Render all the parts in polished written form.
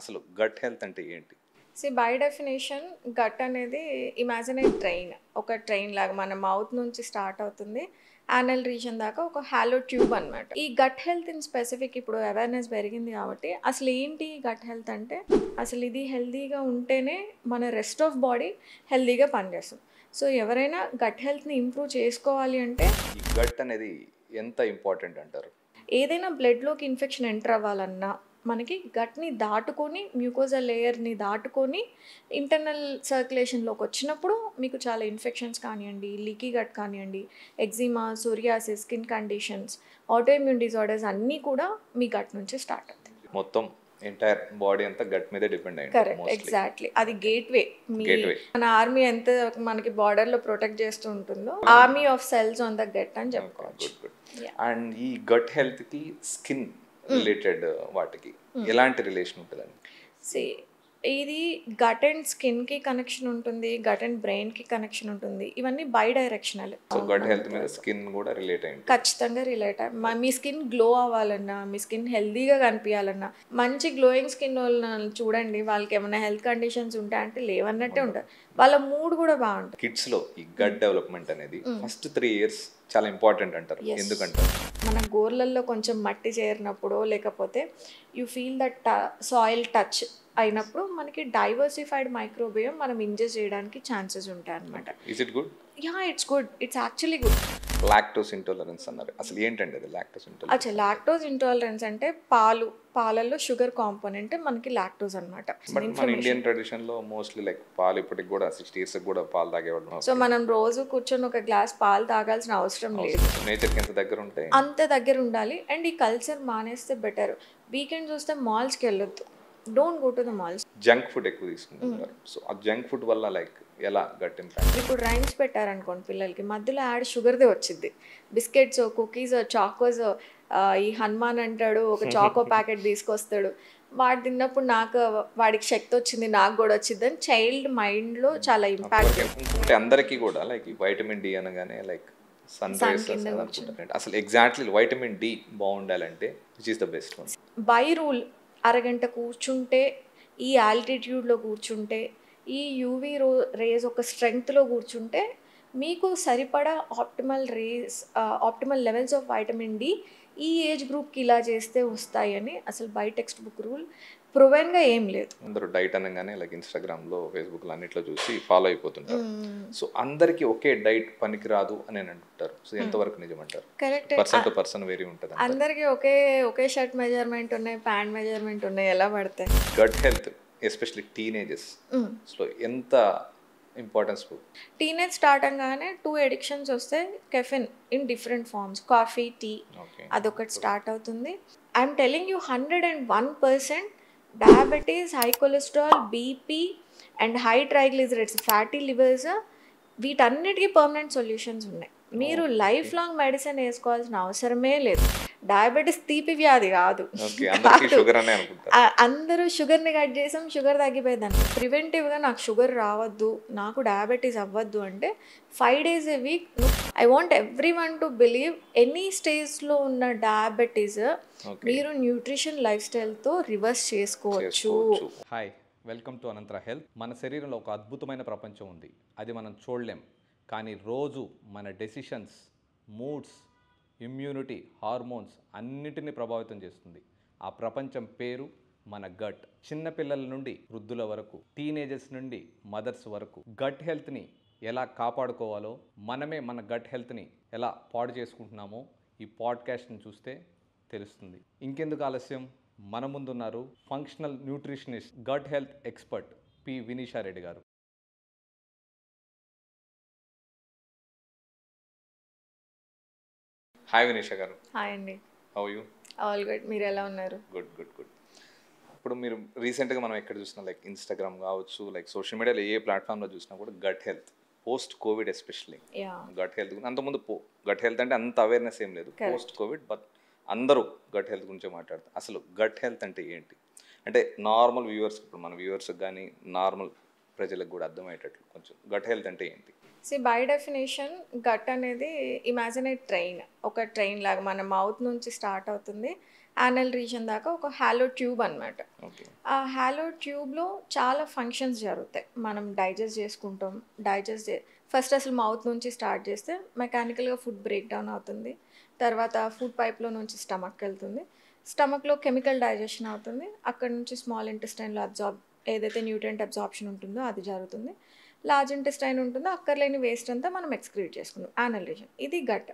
అసలు gut health అంటే ఏంటి? బై డెఫినేషన్ గట్ అనేది ఇమాజిన్ ఏ ట్రైన్. ఒక ట్రైన్ లాగా మన మౌత్ నుంచి స్టార్ట్ అవుతుంది. యానల్ రీజన్ దాకా ఒక హాలో ట్యూబ్ అనమాట. ఈ గట్ హెల్త్ ఇన్ స్పెసిఫిక్ ఇప్పుడు అవేర్‌నెస్ పెరిగింది కాబట్టి అసలు ఏంటి గట్ హెల్త్ అంటే, అసలు ఇది హెల్తీగా ఉంటేనే మన రెస్ట్ ఆఫ్ బాడీ హెల్తీగా పనిచేస్తుంది. సో ఎవరైనా గట్ హెల్త్‌ని ఇంప్రూవ్ చేసుకోవాలి అంటే ఈ గట్ అనేది ఎంత ఇంపార్టెంట్ అంటారు? ఏదైనా బ్లడ్‌లోకి ఇన్ఫెక్షన్ ఎంటర్ అవ్వాలన్నా, మనకి గట్‌ని దాటుకొని మ్యూకోజల్ లేయర్‌ని దాటుకొని ఇంటర్నల్ సర్క్యులేషన్‌లోకి వచ్చినప్పుడు మీకు చాలా ఇన్ఫెక్షన్స్ కానియండి, లీకీ గట్ కానియండి, eczema, psoriasis, skin conditions, autoimmune disorders అన్నీ కూడా మీ గట్ నుంచే స్టార్ట్ అవుతాయి. మొత్తం ఎంటైర్ బాడీ అంతా గట్ మీదే డిపెండ్ అయి ఉంటుంది కరెక్ట్, మోస్ట్లీ. ఎగ్జాక్ట్లీ. అది గేట్‌వే. గేట్‌వే. మన ఆర్మీ ఎంత మనకి బార్డర్‌లో ప్రొటెక్ట్ చేస్తూ ఉంటుందో, army of cells on the gut అని చెప్పుకోవచ్చు. గుడ్. యాహ్! అండ్ ఈ గట్ హెల్త్‌కి స్కిన్ రిలేటెడ్ వాటికి ఎలాంటి రిలేషన్ ఉంటదండి? సీ ఇది గట్ అండ్ స్కిన్‌కి కనెక్షన్ ఉంటుంది. గట్ అండ్ బ్రెయిన్‌కి కనెక్షన్ ఉంటుంది. ఇవన్నీ bidirectional. So gut health మీద స్కిన్ కూడా రిలేట్ అయి ఉంటుంది. ఖచ్చితంగా రిలేట్ మీ స్కిన్ గ్లో అవ్వాలన్నా, మీ స్కిన్ హెల్తీగా కనిపించాలన్నా, మంచి గ్లోయింగ్ స్కిన్ వాళ్ళని చూడండి. వాళ్ళకి ఏమైనా హెల్త్ కండిషన్స్ ఉంటాయంటే లేవన్నట్టే ఉంటారు. వాళ్ళ మూడ్ కూడా బాగుంటుంది. కిడ్స్‌లో ఈ గట్ డెవలప్‌మెంట్ అనేది ఫస్ట్ 3 ఇయర్స్ చాలా ఇంపార్టెంట్ అంటారు. Yes. ఎందుకంటారు? మన గోర్లల్లో కొంచెం మట్టి చేరినప్పుడు, లేకపోతే you feel that soil touch అయినప్పుడు మనకి డైవర్సిఫైడ్ మైక్రోబియం మనం ఇంజెస్ట్ చేయడానికి ఛాన్సెస్ ఉంటాయి అనమాట. Is it good? It's good. It's actually good. Lactose intolerance అన్నారు. అసలు ఏంటండి అది లాక్టోస్ ఇంటాలరెన్స్? అచ్చా, లాక్టోజ్ ఇంటాలరెన్స్ అంటే పాలల్లో షుగర్ కాంపోనెంట్ మనకి లాక్టోజ్ అనమాట. బట్ మన ఇండియన్ ట్రెడిషన్ లో మోస్ట్లీ లైక్ పాలు ఇప్పటికి కూడా 60 ఇయర్స్ కూడా పాలు తాగేవాళ్ళు. సో మనం రోజు కూర్చొని ఒక గ్లాస్ పాలు తాగాల్సిన అవసరం లేదు. నేచర్కి ఎంత దగ్గర ఉంటే అంత దగ్గర ఉండాలి. అండ్ ఈ కల్చర్ మానేస్తే బెటర్. వీకెండ్ చూస్తే మాల్స్కి వెళ్ళొద్దు. Don't go to the malls. Junk food ఎక్కువ తీసుకుంటుంటారు. సో ఆ జంక్ ఫుడ్ వల్ల లైక్ ఎలా గట్ ఇంపాక్ట్? ఇప్పుడు రైమ్స్ పెట్టారనుకోండి పిల్లలకి, మధ్యలో యాడ్ షుగర్దే వచ్చింది. బిస్కెట్స్, కుకీస్, చాకోస్, ఈ హనుమాన్ అంటాడు ఒక చాకో ప్యాకెట్ తీసుకొస్తాడు. వాడు తిన్నప్పుడు నాకు వాడికి శక్తి వచ్చింది, నాకు కూడా వచ్చింది అని చైల్డ్ మైండ్లో చాలా ఇంపాక్ట్. ఇంకొకటి అందరికీ కూడా లైక్ వైటమిన్ డి అనగానే లైక్ సన్ రేస్ అనుకుంటారు. అసలు ఎగ్జాక్ట్లీ వైటమిన్ డి బాగుండాలంటే which is the best one? By rule అరగంట కూర్చుంటే, ఈ ఆల్టిట్యూడ్లో కూర్చుంటే, ఈ యూవీ రేస్ ఒక స్ట్రెంగ్త్లో కూర్చుంటే మీకు సరిపడా optimal levels of vitamin D ఈ ఏజ్ గ్రూప్కి ఇలా చేస్తే వస్తాయని అసలు బై టెక్స్ట్ బుక్ రూల్ ప్రూవెన్గా ఏం లేదు. అందరూ డైట్ అనగానే లైక్ ఇన్స్టాగ్రామ్లో, ఫేస్బుక్లో అన్నిట్లో చూసి ఫాలో అయిపోతుంటారు. సో అందరికీ ఒకే డైట్ పనికిరాదు అని అంటుంటారు. సో ఎంతవరకు నిజమంటారు? Correct. Person to person vary ఉంటుంది. అందరికీ ఒకే షర్ట్ మెజర్మెంట్ ఉన్నాయి, ప్యాంట్ మెజర్మెంట్ ఉన్నాయి, ఎలా పడతాయి? Gut health especially teenages so ఎంత ఇంపార్టెన్స్? టీనేజ్ స్టార్ట్ అవగానే 2 ఎడిక్షన్స్ వస్తాయి. Caffeine in different forms, coffee, tea, అదొకటి స్టార్ట్ అవుతుంది. I'm telling you 101% diabetes, high cholesterol, BP and high triglycerides, fatty livers, వీటన్నిటికీ పర్మనెంట్ సొల్యూషన్స్ ఉన్నాయి. మీరు లైఫ్ లాంగ్ మెడిసిన్ వేసుకోవాల్సిన అవసరమే లేదు. డయాబెటీస్ తీపి వ్యాధి కాదు. అందరూ షుగర్ని కట్ చేసాం, షుగర్ తగ్గిపోయిందని. ప్రివెంటివ్గా నాకు షుగర్ రావద్దు, నాకు డయాబెటీస్ అవ్వద్దు అంటే 5 days a week. I want every one to believe any స్టేజ్లో ఉన్న డయాబెటీస్ మీరు న్యూట్రిషన్ లైఫ్ స్టైల్తో రివర్స్ చేసుకోవచ్చు. హాయ్, వెల్కమ్ టు అనంతర హెల్త్. మన శరీరంలో ఒక అద్భుతమైన ప్రపంచం ఉంది. అది మనం చూడలేం, కానీ రోజు మన డెసిషన్స్, మూడ్స్, ఇమ్యూనిటీ, హార్మోన్స్ అన్నిటినీ ప్రభావితం చేస్తుంది. ఆ ప్రపంచం పేరు మన గట్. చిన్నపిల్లల నుండి వృద్ధుల వరకు, టీనేజర్స్ నుండి మదర్స్ వరకు గట్ హెల్త్ని ఎలా కాపాడుకోవాలో, మనమే మన గట్ హెల్త్ని ఎలా పాడు చేసుకుంటున్నామో ఈ పాడ్కాస్ట్ని చూస్తే తెలుస్తుంది. ఇంకెందుకు ఆలస్యం, మన ముందున్నారు functional nutritionist, gut health expert P Vineesha Reddy garu. Hi Vineesha garu. Hi అండి. How you? All good. మీరు ఎలా ఉన్నారు? గుడ్. ఇప్పుడు మీరు రీసెంట్గా మనం ఎక్కడ చూసినా లైక్ ఇన్స్టాగ్రామ్ కావచ్చు, లైక్ సోషల్ మీడియాలో ఏ ప్లాట్ఫామ్లో చూసినా కూడా gut health, post Covid especially gut health, అంతకుముందు గట్ హెల్త్ అంటే అంత అవేర్నెస్ ఏం లేదు. పోస్ట్ కోవిడ్ బట్ అందరూ గట్ హెల్త్ గురించి మాట్లాడతారు. అసలు గట్ హెల్త్ అంటే ఏంటి అంటే నార్మల్ వ్యూవర్స్, ఇప్పుడు మన వ్యూవర్స్కి కానీ నార్మల్ ప్రజలకు కూడా అర్థమయ్యేటట్లు కొంచెం గట్ హెల్త్ అంటే ఏంటి? బై డెఫినేషన్ గట్ అనేది ఇమాజిన్ ఏ ట్రైన్, ఒక ట్రైన్ లాగా మన మౌత్ నుంచి స్టార్ట్ అవుతుంది యానల్ రీజన్ దాకా ఒక హాలో ట్యూబ్ అనమాట. ఆ హాలో ట్యూబ్లో చాలా ఫంక్షన్స్ జరుగుతాయి. మనం డైజెస్ట్ చేసుకుంటాం, ఫస్ట్ అసలు మౌత్ నుంచి స్టార్ట్ చేస్తే మెకానికల్గా ఫుడ్ బ్రేక్ డౌన్ అవుతుంది, తర్వాత ఫుడ్ పైప్లో నుంచి స్టమక్ వెళ్తుంది, స్టమక్లో కెమికల్ డైజెషన్ అవుతుంది, అక్కడ నుంచి స్మాల్ ఇంటెస్టైన్లో ఏదైతే న్యూట్రియంట్ అబ్జార్ప్షన్ ఉంటుందో అది జరుగుతుంది, లార్జ్ ఇంటెస్టైన్ ఉంటుందో అక్కర్లేని వేస్ట్ అంతా మనం ఎక్స్క్రీట్ చేసుకుంటాం యానల్ రీజన్. ఇది గట్.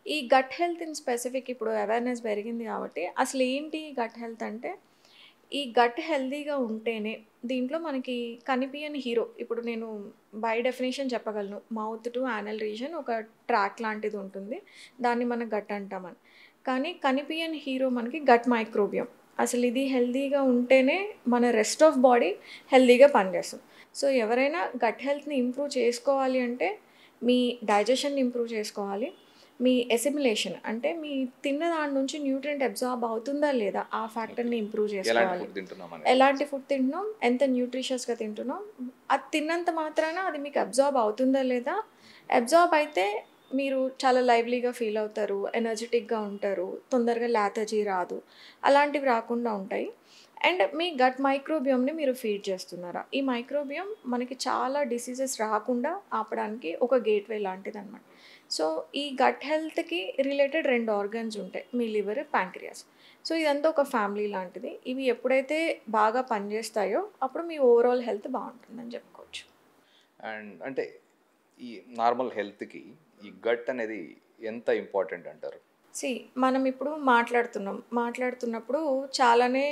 ఈ గట్ హెల్త్ ఇన్ స్పెసిఫిక్ ఇప్పుడు అవేర్నెస్ పెరిగింది కాబట్టి అసలు ఏంటి గట్ హెల్త్ అంటే, ఈ గట్ హెల్తీగా ఉంటేనే దీంట్లో మనకి కనిపించని హీరో, ఇప్పుడు నేను బై డెఫినేషన్ చెప్పగలను, మౌత్ టు యానల్ రీజన్ ఒక ట్రాక్ లాంటిది ఉంటుంది, దాన్ని మనం గట్ అంటామని. కానీ కనిపించని హీరో మనకి గట్ మైక్రోబియం. అసలు ఇది హెల్తీగా ఉంటేనే మన రెస్ట్ ఆఫ్ బాడీ హెల్తీగా పనిచేస్తుంది. సో ఎవరైనా గట్ హెల్త్ని ఇంప్రూవ్ చేసుకోవాలి అంటే మీ డైజెషన్ని ఇంప్రూవ్ చేసుకోవాలి, మీ ఎసిమిలేషన్ అంటే మీ తిన్న దాని నుంచి న్యూట్రియంట్ అబ్జార్బ్ అవుతుందా లేదా ఆ ఫ్యాక్టర్ని ఇంప్రూవ్ చేసుకోవాలి. ఎలాంటి ఫుడ్ తింటున్నాం, ఎంత న్యూట్రిషియస్గా తింటున్నాం, అది తిన్నంత మాత్రాన అది మీకు అబ్జార్బ్ అవుతుందా లేదా, అబ్జార్బ్ అయితే మీరు చాలా లైవ్లీగా ఫీల్ అవుతారు, ఎనర్జెటిక్గా ఉంటారు, తొందరగా లాథర్జీ రాదు, అలాంటివి రాకుండా ఉంటాయి. అండ్ మీ గట్ మైక్రోబియంని మీరు ఫీడ్ చేస్తున్నారా, ఈ మైక్రోబియం మనకి చాలా డిసీజెస్ రాకుండా ఆపడానికి ఒక గేట్వే లాంటిది అనమాట. సో ఈ గట్ హెల్త్కి రిలేటెడ్ 2 ఆర్గన్స్ ఉంటాయి, మీ లివర్, ప్యాంక్రియాస్. సో ఇదంతా ఒక ఫ్యామిలీ లాంటిది. ఇవి ఎప్పుడైతే బాగా పనిచేస్తాయో అప్పుడు మీ ఓవరాల్ హెల్త్ బాగుంటుందని చెప్పుకోవచ్చు. అండ్ అంటే ఈ నార్మల్ హెల్త్కి ఈ గట్ అనేది ఎంత ఇంపార్టెంట్ అంటారు? మనం ఇప్పుడు మాట్లాడుతున్నప్పుడు చాలానే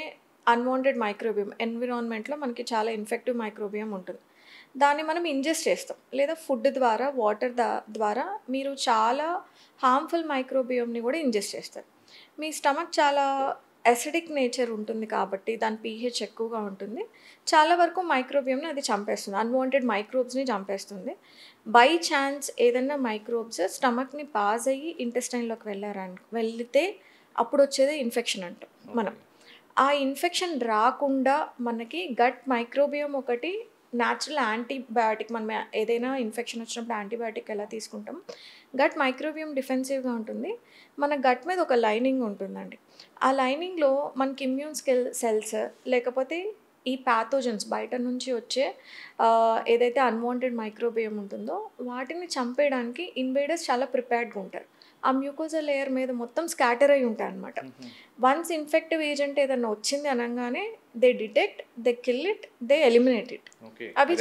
అన్వాంటెడ్ మైక్రోబియం, ఎన్విరాన్మెంట్లో మనకి చాలా ఇన్ఫెక్టివ్ మైక్రోబియం ఉంటుంది, దాన్ని మనం ఇంజెస్ట్ చేస్తాం, లేదా ఫుడ్ ద్వారా, వాటర్ ద్వారా మీరు చాలా హార్మ్ఫుల్ మైక్రోబియంని కూడా ఇంజెస్ట్ చేస్తారు. మీ స్టమక్ చాలా అసిడిక్ నేచర్ ఉంటుంది కాబట్టి దాని pH ఎక్కువగా ఉంటుంది, చాలా వరకు మైక్రోబియంని అది చంపేస్తుంది, అన్వాంటెడ్ మైక్రోబ్స్ని చంపేస్తుంది. బై ఛాన్స్ ఏదైనా మైక్రోబ్స్ స్టమక్ని పాస్ అయ్యి ఇంటెస్టైన్లోకి వెళ్తే అప్పుడు వచ్చేది ఇన్ఫెక్షన్ అంటాం మనం. ఆ ఇన్ఫెక్షన్ రాకుండా మనకి గట్ మైక్రోబియం ఒకటి న్యాచురల్ యాంటీబయాటిక్, మనం ఏదైనా ఇన్ఫెక్షన్ వచ్చినప్పుడు యాంటీబయాటిక్ ఎలా తీసుకుంటాం, గట్ మైక్రోబియం డిఫెన్సివ్గా ఉంటుంది. మన గట్ మీద ఒక లైనింగ్ ఉంటుందండి, ఆ లైనింగ్లో మనకి ఇమ్యూన్ సెల్స్ లేకపోతే ఈ ప్యాథోజన్స్ బయట నుంచి వచ్చే ఏదైతే అన్వాంటెడ్ మైక్రోబియం ఉంటుందో వాటిని చంపేయడానికి ఇన్వేడర్స్ చాలా ప్రిపేర్డ్గా ఉంటారు. ఆ మ్యూకోజా లేయర్ మీద మొత్తం స్కాటర్ అయి ఉంటాయి అనమాట. వన్స్ ఇన్ఫెక్టివ్ ఏజెంట్ ఏదైనా వచ్చింది అనగానే they detect, they kill it, they eliminate it. అవి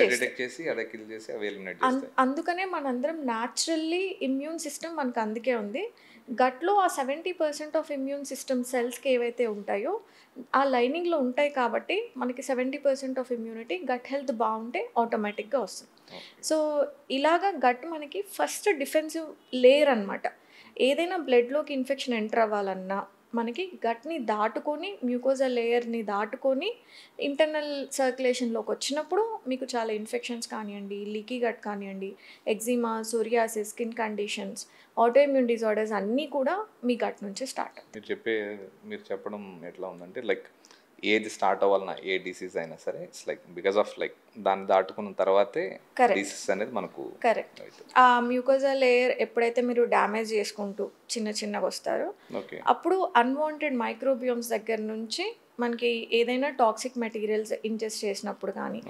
అందుకనే మనందరం న్యాచురల్లీ ఇమ్యూన్ సిస్టమ్ మనకు అందుకే ఉంది. గట్లో ఆ 70% ఆఫ్ ఇమ్యూన్ సిస్టమ్ సెల్స్కి ఏవైతే ఉంటాయో ఆ లైనింగ్లో ఉంటాయి కాబట్టి మనకి 70% ఆఫ్ ఇమ్యూనిటీ గట్ హెల్త్ బాగుంటే ఆటోమేటిక్గా వస్తుంది. సో ఇలాగా గట్ మనకి ఫస్ట్ డిఫెన్సివ్ లేయర్ అనమాట. ఏదైనా బ్లడ్లోకి ఇన్ఫెక్షన్ ఎంటర్ అవ్వాలన్నా మనకి గట్ని దాటుకొని, మ్యూకోజా లేయర్ని దాటుకొని ఇంటర్నల్ సర్క్యులేషన్లోకి వచ్చినప్పుడు మీకు చాలా ఇన్ఫెక్షన్స్ కానివ్వండి, లీకీ గట్ కానివ్వండి, eczema, psoriasis, skin conditions, autoimmune disorders అన్నీ కూడా మీ గట్ నుంచి స్టార్ట్. మీరు చెప్పడం ఎట్లా ఉందంటే లైక్ ఏది స్టార్ట్ అవ్వాలన్నా ఏ డిసీజ్ అయినా సరే it's like because of like దాన్ని దాటుకున్న తర్వాతే డిసీజ్ అనేది మనకు. కరెక్ట్. ఆ మ్యూకోజా లేయర్ ఎప్పుడైతే మీరు డ్యామేజ్ చేసుకుంటూ చిన్నగా వస్తారో అప్పుడు అన్వాంటెడ్ మైక్రోబియోమ్స్ దగ్గర నుంచి మనకి ఏదైనా టాక్సిక్ మెటీరియల్స్ ఇంజెస్ట్ చేసినప్పుడు కానీ,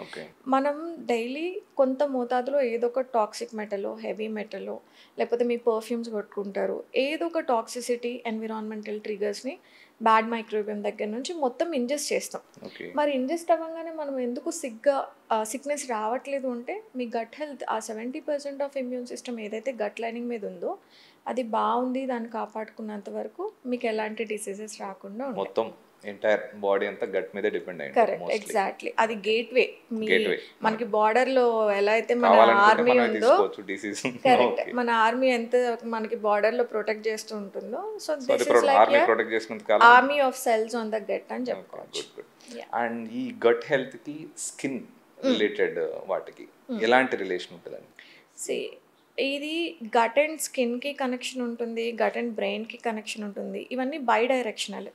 మనం డైలీ కొంత మోతాదులో ఏదో ఒక టాక్సిక్ మెటలో, హెవీ మెటలో, లేకపోతే మీ పర్ఫ్యూమ్స్ కొట్టుకుంటారు, ఏదో ఒక టాక్సిసిటీ ఎన్విరాన్మెంటల్ ట్రిగర్స్ని బ్యాడ్ మైక్రోబియం దగ్గర నుంచి మొత్తం ఇంజెస్ట్ చేస్తాం. మరి ఇంజెస్ట్ అవ్వగానే మనం ఎందుకు సిక్నెస్ రావట్లేదు అంటే మీ గట్ హెల్త్, ఆ 70% ఆఫ్ ఇమ్యూన్ సిస్టమ్ ఏదైతే గట్ లైనింగ్ మీద ఉందో అది బాగుంది, దాన్ని కాపాడుకున్నంత వరకు మీకు ఎలాంటి డిసీజెస్ రాకుండా మొత్తం ఎంటైర్ బాడీ అంతా గట్ మీద డిపెండ్ అయ్యింది. Correct, exactly. అది గేట్వే. మనకి బార్డర్లో ఎలా అయితే మన ఆర్మీ ఉందో, కరెక్ట్, మన ఆర్మీ ఎంత మనకి బార్డర్లో ప్రొటెక్ట్ చేస్తూ ఉంటుందో, so this is like army of cells on the gut అని చెప్పుకోవచ్చు. అండ్ ఈ గట్ హెల్త్ కి స్కిన్ రిలేటెడ్ వాటికి ఎలాంటి రిలేషన్ ఉంటుందండి? ఇది గట్ అండ్ స్కిన్కి కనెక్షన్ ఉంటుంది, గట్ అండ్ బ్రెయిన్కి కనెక్షన్ ఉంటుంది. ఇవన్నీ బై డైరెక్షనల్.